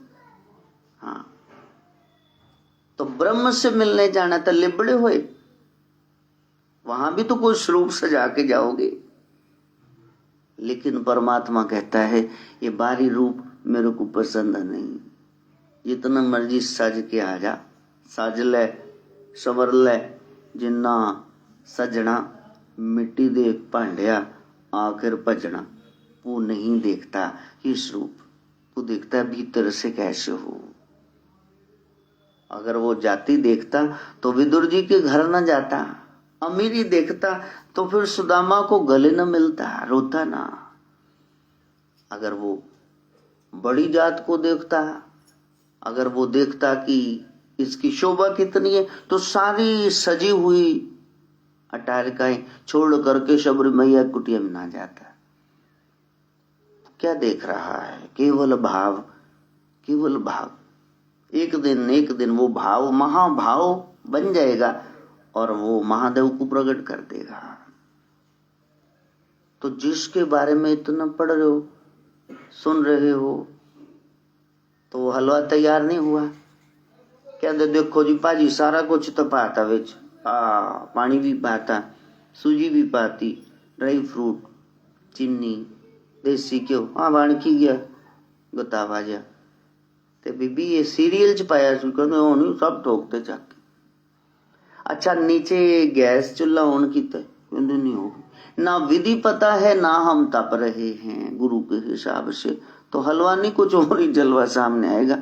हाँ तो ब्रह्म से मिलने जाना तो लिबड़े हुए, वहां भी तो कोई स्वरूप सजा के जाओगे। लेकिन परमात्मा कहता है ये बाहरी रूप मेरे को पसंद नहीं। जितना मर्जी सज के आ जा, सज ले सवर ले, जिन्ना सजना मिट्टी दे भांडिया आखिर भजना। वो नहीं देखता ये स्वरूप, वो देखता है भीतर से कैसे हो। अगर वो जाति देखता तो विदुर जी के घर न जाता, अमीरी देखता तो फिर सुदामा को गले न मिलता, रोता ना। अगर वो बड़ी जात को देखता, अगर वो देखता कि इसकी शोभा कितनी है, तो सारी सजी हुई अटारिकाएं छोड़ करके शबरी मैया कुटिया में ना जाता। क्या देख रहा है? केवल भाव, केवल भाव। एक दिन वो भाव महाभाव बन जाएगा और वो महादेव को प्रकट कर देगा। तो जिसके बारे में इतना पढ़ रहे हो, सुन रहे हो, तो वो हलवा तैयार नहीं हुआ। क्या देखो जी पाजी सारा कुछ तो पाता विच, पानी भी पाता, सूजी भी पाती, ड्राई फ्रूट, चीनी, देसी घ्यो, हाँ बन की गया गता बाजा। ते बीबी ये सीरियल च पाया कहते सब ठोकते चक। अच्छा नीचे गैस चूल्हा ऑन किया, कहते नहीं होगी। ना विधि पता है ना हम तप रहे हैं गुरु के हिसाब से, तो हलवा नहीं कुछ और ही जलवा सामने आएगा।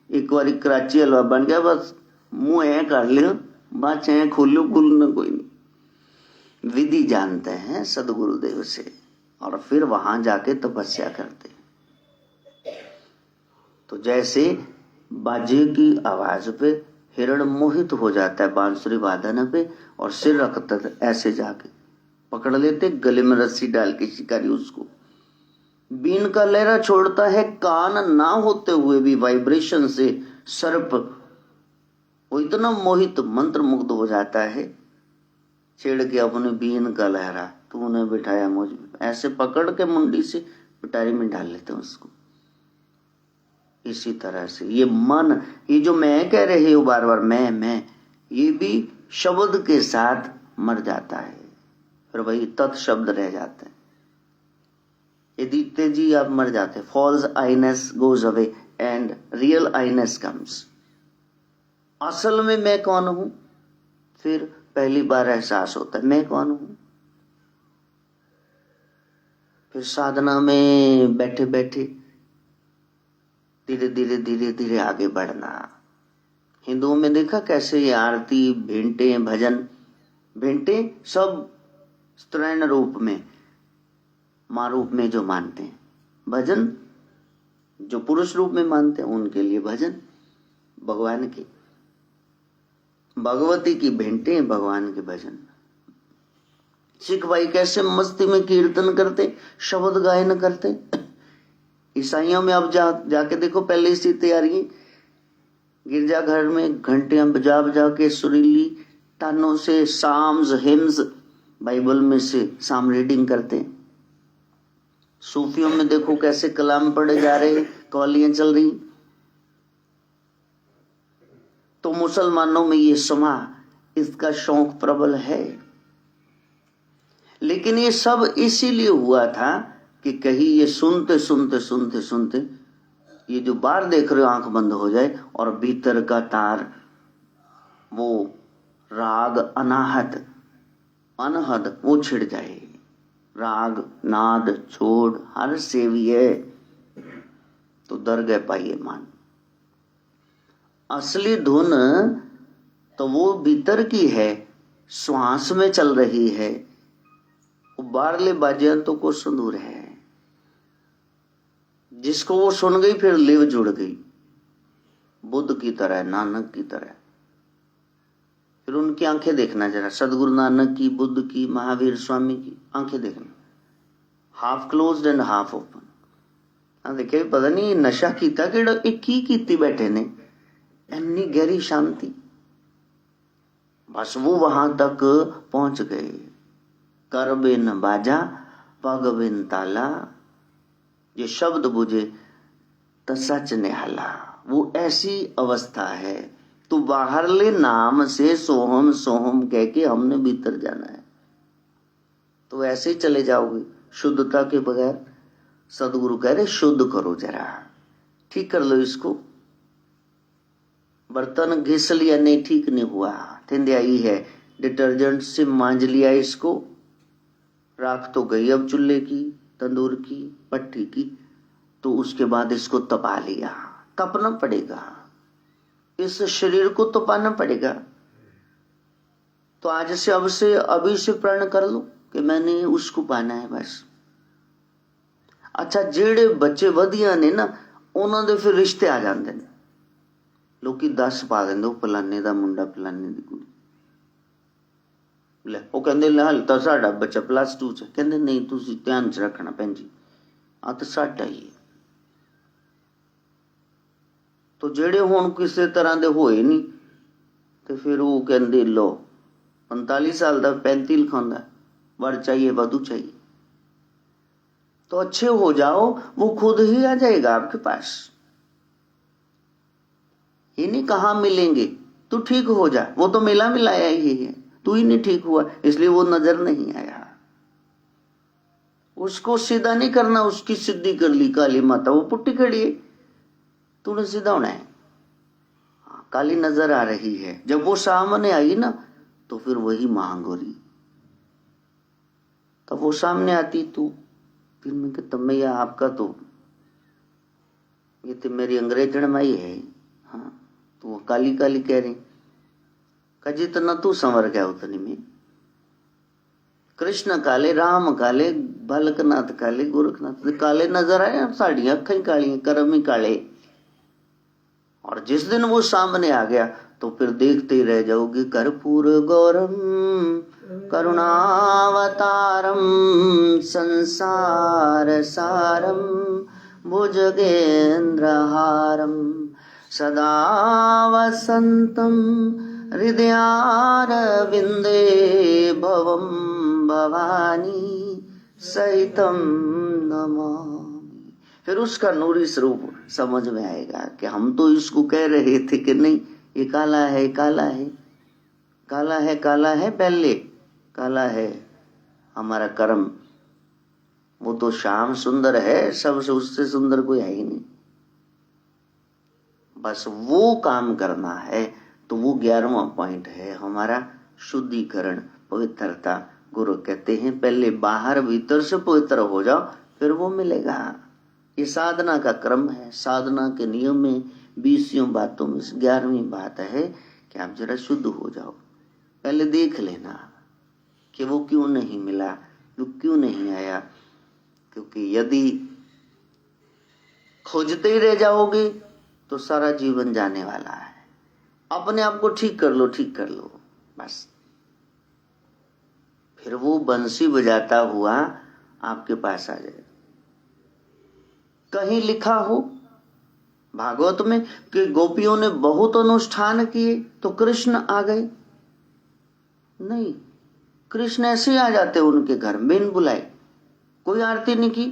एक बार कराची हलवा बन गया, बस मुंह ऐ कर लियो, बात चाहे खोलो खुलना कोई नहीं। विधि जानते हैं सदगुरुदेव से, और फिर वहां जाके तपस्या करते। तो जैसे बाजे की आवाज पे हिरण मोहित हो जाता है बांसुरी वादन पे, और सिर रखता ऐसे जाके पकड़ लेते, गले में रस्सी डाल के शिकारी उसको। बीन का लहरा छोड़ता है, कान ना होते हुए भी वाइब्रेशन से सर्प वो इतना मोहित मंत्र मुग्ध हो जाता है। छेड़ के अपने बीन का लहरा, तूने बिठाया मुझ, ऐसे पकड़ के मुंडी से पिटारी में डाल लेते हैं उसको। इसी तरह से ये मन, ये जो मैं कह रहे हो बार बार मैं, ये भी शब्द के साथ मर जाता है, फिर वही तत् शब्द रह जाते हैं। यदि तेजी आप मर जाते, false I-ness goes away and real I-ness comes. असल में मैं कौन हूं, फिर पहली बार एहसास होता है मैं कौन हूं। फिर साधना में बैठे बैठे धीरे धीरे धीरे धीरे आगे बढ़ना। हिंदुओं में देखा कैसे ये आरती, भेंटे, भजन, भेंटे सब स्त्रैण रूप में, मां रूप में जो मानते हैं, भजन जो पुरुष रूप में मानते हैं उनके लिए भजन, भगवान की भगवती की भेंटे, भगवान के भजन। सिख भाई कैसे मस्ती में कीर्तन करते, शब्द गायन करते। ईसाइयों में अब जाके देखो, पहले इसी तैयारी, गिरजाघर में घंटियां बजा बजा के सुरीली तानों से साम्स, हिम्स, बाइबल में से साम रीडिंग करते। सूफियों में देखो कैसे कलाम पढ़े जा रहे, कवालियां चल रही। तो मुसलमानों में ये समा, इसका शौक प्रबल है। लेकिन ये सब इसीलिए हुआ था कि कहीं ये सुनते सुनते सुनते सुनते ये जो बाहर देख रहे हो आंख बंद हो जाए और भीतर का तार, वो राग अनाहत अनहद, वो छिड़ जाए। राग नाद छोड़ हर सेविये तो दरगह पाइए मान। असली धुन तो वो भीतर की है, श्वास में चल रही है। बारले बाजियां तो को सुंदूर है, जिसको वो सुन गई फिर लिव जुड़ गई, बुद्ध की तरह, नानक की तरह। फिर उनकी आंखें देखना जरा, सदगुरु नानक की, बुद्ध की, महावीर स्वामी की आंखें देखना, half closed end half open. देखे पता नहीं नशा कीता कि एक की कीती बैठे ने, इतनी गहरी शांति। बस वो वहां तक पहुंच गए। कर बिन बाजा पग बिन ताला, ये शब्द बुझे तो सच निहाला। वो ऐसी अवस्था है, तो बाहरले नाम से सोहम सोहम कह के हमने भीतर जाना है। तो ऐसे ही चले जाओगे शुद्धता के बगैर। सदगुरु कह रहे शुद्ध करो जरा, ठीक कर लो इसको। बर्तन घिस लिया, नहीं ठीक नहीं हुआ, थिंदियाई है, डिटर्जेंट से मांज लिया इसको, राख तो गई अब चूल्हे की, तंदूर की, पट्टी की, तो उसके बाद इसको तपा लिया। तपना पड़ेगा, इस शरीर को तपाना पड़ेगा। तो आज से अब से अभी से प्रण कर लो कि मैंने उसको पाना है बस। अच्छा, जेड़े बच्चे वधिया ने ना, उन्होंने फिर रिश्ते आ जाते हैं। लोग 10 पा देंगे, फलाने का मुंडा, फलाने की कुड़ी। ले वो कहते हाल तो साडा बच्चा +2 च, कहते नहीं तुसी ध्यान च रखना भैन जी, आ तो साडा ही है। तो जेड़े हुण किसी तरह दे होए नहीं, तो फिर वो कहते लो 45 साल का 35 लिखांदा, वर चाहिए, वधु चाहिए। तो अच्छे हो जाओ, वो खुद ही आ जाएगा आपके पास। ये नहीं कहाँ मिलेंगे, तू ठीक हो जा, वो तो मिला मिलाया ही है, तू ही नहीं ठीक हुआ इसलिए वो नजर नहीं आया। उसको सीधा नहीं करना, उसकी सिद्धि कर ली काली माता, वो पुट्टी खड़ी है, तूने सीधा होना है। काली नजर आ रही है, जब वो सामने आई ना तो फिर वही महागौरी। तब वो सामने आती, तू फिर मैं कहता मैया आपका तो ये तो मेरी अंग्रेजन माई है। हाँ, तो वो काली काली कह रही, का जितना तू संवर गया उतनी में। कृष्ण काले, राम काले, बालकनाथ काले, गोरखनाथ काले नजर आए, साड़ियां अखा ही काली, कर्म ही काले। और जिस दिन वो सामने आ गया तो फिर देखते ही रह जाओगे। कर्पूर गौरम करुणावतारम संसार सारम भुजगेंद्रहारम सदा वसंतम हृदयारविंदे भवम भवानी सहितम नमामि। फिर उसका नूरी स्वरूप समझ में आएगा कि हम तो इसको कह रहे थे कि नहीं ये काला है, काला है, काला है, काला है, पहले काला है हमारा कर्म। वो तो श्याम सुंदर है, सबसे उससे सुंदर कोई है ही नहीं। बस वो काम करना है। तो वो 11वां पॉइंट है हमारा शुद्धिकरण, पवित्रता। गुरु कहते हैं पहले बाहर भीतर से पवित्र हो जाओ, फिर वो मिलेगा। ये साधना का क्रम है। साधना के नियम में 20 बातों में 11वीं बात है कि आप जरा शुद्ध हो जाओ। पहले देख लेना कि वो क्यों नहीं मिला, वो क्यों नहीं आया। क्योंकि यदि खोजते ही रह जाओगे तो सारा जीवन जाने वाला है। अपने आप को ठीक कर लो, ठीक कर लो बस। फिर वो बंसी बजाता हुआ आपके पास आ जाए। कहीं लिखा हो भागवत में कि गोपियों ने बहुत अनुष्ठान किए तो कृष्ण आ गए? नहीं, कृष्ण ऐसे ही आ जाते उनके घर बिन बुलाए, कोई आरती नहीं की।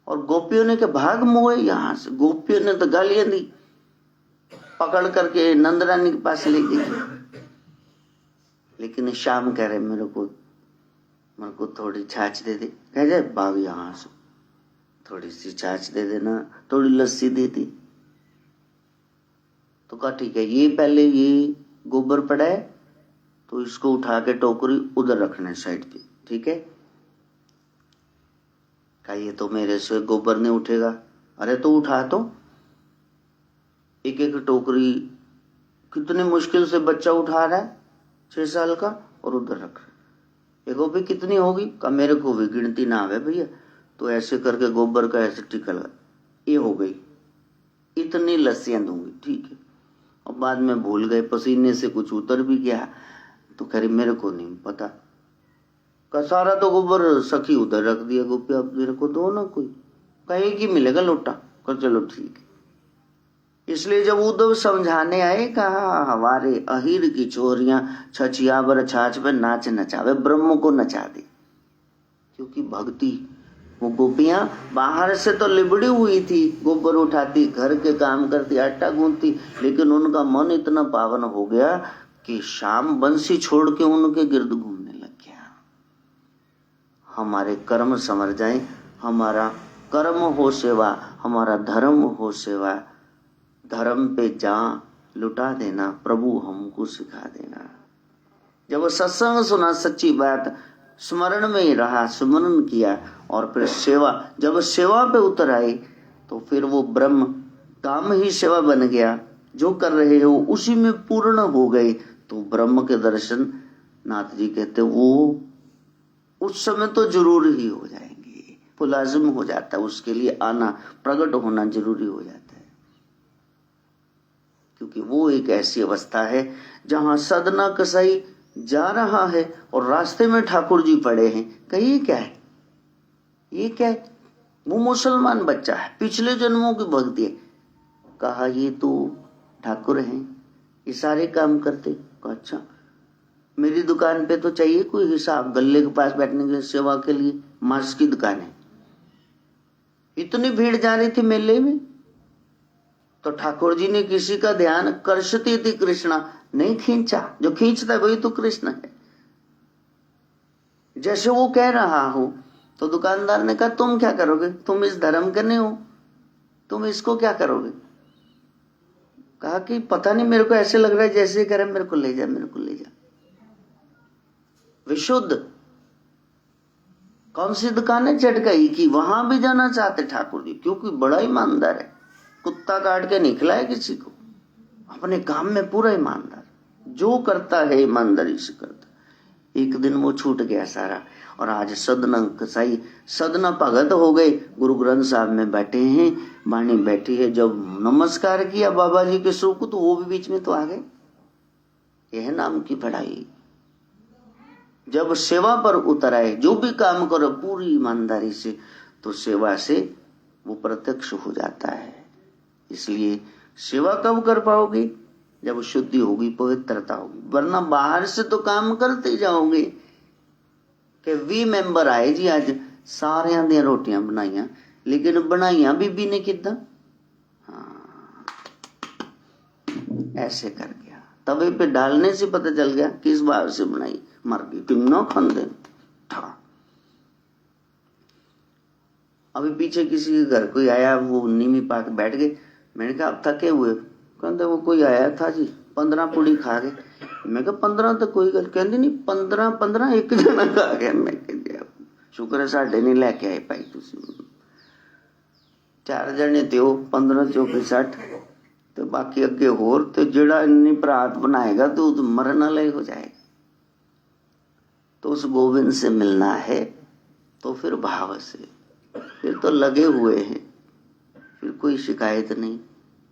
और गोपियों ने के भाग मोए यहां से। गोपियों ने तो गालियां दी, पकड़ करके नंदरानी के पास ले गई। लेकिन शाम कह रहे मेरे को थोड़ी छाछ दे दे। कह जाए भाग यहां से, थोड़ी सी छाछ दे देना, थोड़ी लस्सी दे दी। तो कहा ठीक है, ये पहले ये गोबर पड़ा है तो इसको उठा के टोकरी उधर रखना साइड पे, ठीक है। कहा ये तो मेरे से गोबर नहीं उठेगा। अरे तो उठा तो। एक एक टोकरी कितने मुश्किल से बच्चा उठा रहा है 6 साल का, और उधर रख रहा है। एगो भी कितनी होगी? का मेरे को भी गिनती ना आवे भैया। तो ऐसे करके गोबर का ऐसे टिकल ये हो गई, इतनी लस्सियां दूंगी, ठीक है। और बाद में भूल गए, पसीने से कुछ उतर भी गया तो खैर मेरे को नहीं पता। का सारा तो गोबर सखी उधर रख दिया। गोपी अब मेरे को दो ना, कोई कहीं की मिलेगा लोटा। कर चलो ठीक है। इसलिए जब उद्धव समझाने आए, कहा हमारे अहिर की चोरियां छछियावर छाछ पे नाच नचावे, ब्रह्म को नचा दे। क्योंकि भक्ति, वो गोपियां बाहर से तो लिबड़ी हुई थी, गोबर उठाती, घर के काम करती, आटा गूंथती, लेकिन उनका मन इतना पावन हो गया कि शाम बंसी छोड़ के उनके गिर्द घूमने लग गया। हमारे कर्म समर जाए, हमारा कर्म हो सेवा, हमारा धर्म हो सेवा। धर्म पे जा लुटा देना, प्रभु हमको सिखा देना। जब वो सत्संग सुना, सच्ची बात स्मरण में ही रहा, स्मरण किया, और फिर सेवा, जब सेवा पे उतर आए तो फिर वो ब्रह्म काम ही सेवा बन गया। जो कर रहे हो उसी में पूर्ण हो गए तो ब्रह्म के दर्शन, नाथ जी कहते वो उस समय तो जरूर ही हो जाएंगे, वो लाजिम हो जाता है। उसके लिए आना, प्रकट होना जरूरी हो जाता है। क्योंकि वो एक ऐसी अवस्था है जहां सदना कसाई जा रहा है और रास्ते में ठाकुर जी पड़े हैं। कही क्या है, ये क्या है? वो मुसलमान बच्चा है, पिछले जन्मों की भक्ति है। कहा ये तो ठाकुर हैं, ये सारे काम करते। अच्छा, मेरी दुकान पे तो चाहिए कोई हिसाब, गल्ले के पास बैठने के लिए, सेवा के लिए। मांस की दुकान है, इतनी भीड़ जा रही थी मेले में, तो ठाकुर जी ने किसी का ध्यान, कर्षती थी कृष्णा, नहीं खींचा। जो खींचता है वही तो कृष्ण है। जैसे वो कह रहा हो तो दुकानदार ने कहा तुम क्या करोगे, तुम इस धर्म के नहीं हो, तुम इसको क्या करोगे? कहा कि पता नहीं, मेरे को ऐसे लग रहा है जैसे कह रहे मेरे को ले जा, मेरे को ले जा। विशुद्ध कौन सी दुकान है? चटकाई की, वहां भी जाना चाहते ठाकुर जी, क्योंकि बड़ा ईमानदार है। कुत्ता काट के निकला है किसी को, अपने काम में पूरा ईमानदार, जो करता है ईमानदारी से करता। एक दिन वो छूट गया सारा, और आज सदना कसाई, सदना भगत हो गए। गुरु ग्रंथ साहब में बैठे हैं, वाणी बैठी है। जब नमस्कार किया बाबा जी के स्वरूप को, तो वो भी बीच में तो आ गए। यह नाम की पढ़ाई। जब सेवा पर उतर आए, जो भी काम करो पूरी ईमानदारी से, तो सेवा से वो प्रत्यक्ष हो जाता है। इसलिए सेवा कब कर पाओगे? जब शुद्धि होगी, पवित्रता होगी। वरना बाहर से तो काम करते जाओगे कि 20 मेंबर आए जी, आज सारियां दी रोटियां बनाइया, लेकिन बनाइया बीबी ने कितना, हाँ, ऐसे कर गया। तवे पे डालने से पता चल गया किस बात से बनाई, मर गई। किन्ना खंदे था। अभी पीछे किसी के घर कोई आया, वो नीमी पाके बैठ गए। मैंने कहा आप थके हुए? कहते वो कोई आया था जी, 15 पूड़ी खा गए। मैं कहा 15 तो कोई गल, कहती नहीं 15 एक जना खा गया। मैं कह शुक्र है साढ़े नहीं लैके आए पाई तुसी 4 जने थे 15 चौके 60 तो बाकी अगे होर तो जेड़ा इन्नी परात बनाएगा तो मरन वाला ही हो जाएगा। तो उस गोविंद से मिलना है तो फिर भाव से, फिर तो लगे हुए हैं, फिर कोई शिकायत नहीं।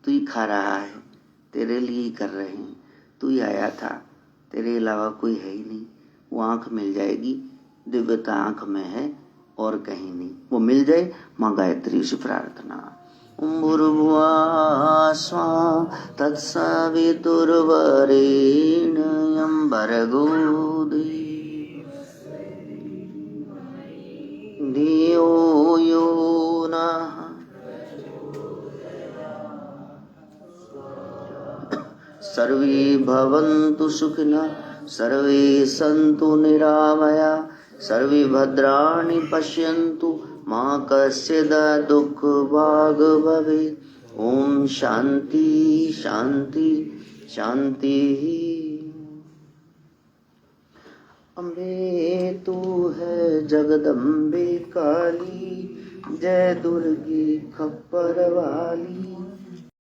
तू ही खा रहा है, तेरे लिए ही कर रहे हैं, तू ही आया था, तेरे अलावा कोई है ही नहीं। वो आंख मिल जाएगी, दिव्यता आंख में है और कहीं नहीं। वो मिल जाए माँ गायत्री से प्रार्थना। भूर्भुवः स्वः तत्सवितुर्वरेण्यं भर्गो धियो यो नः सर्वे भवन्तु सुखिनः सर्वे सन्तु निरामया सर्वे भद्राणि पश्यन्तु मा कश्चित् दुःखभाग् भवेत्। ओम शांति शांति शांति। अम्बे तू है जगदम्बे काली, जय दुर्गे खप्पर वाली।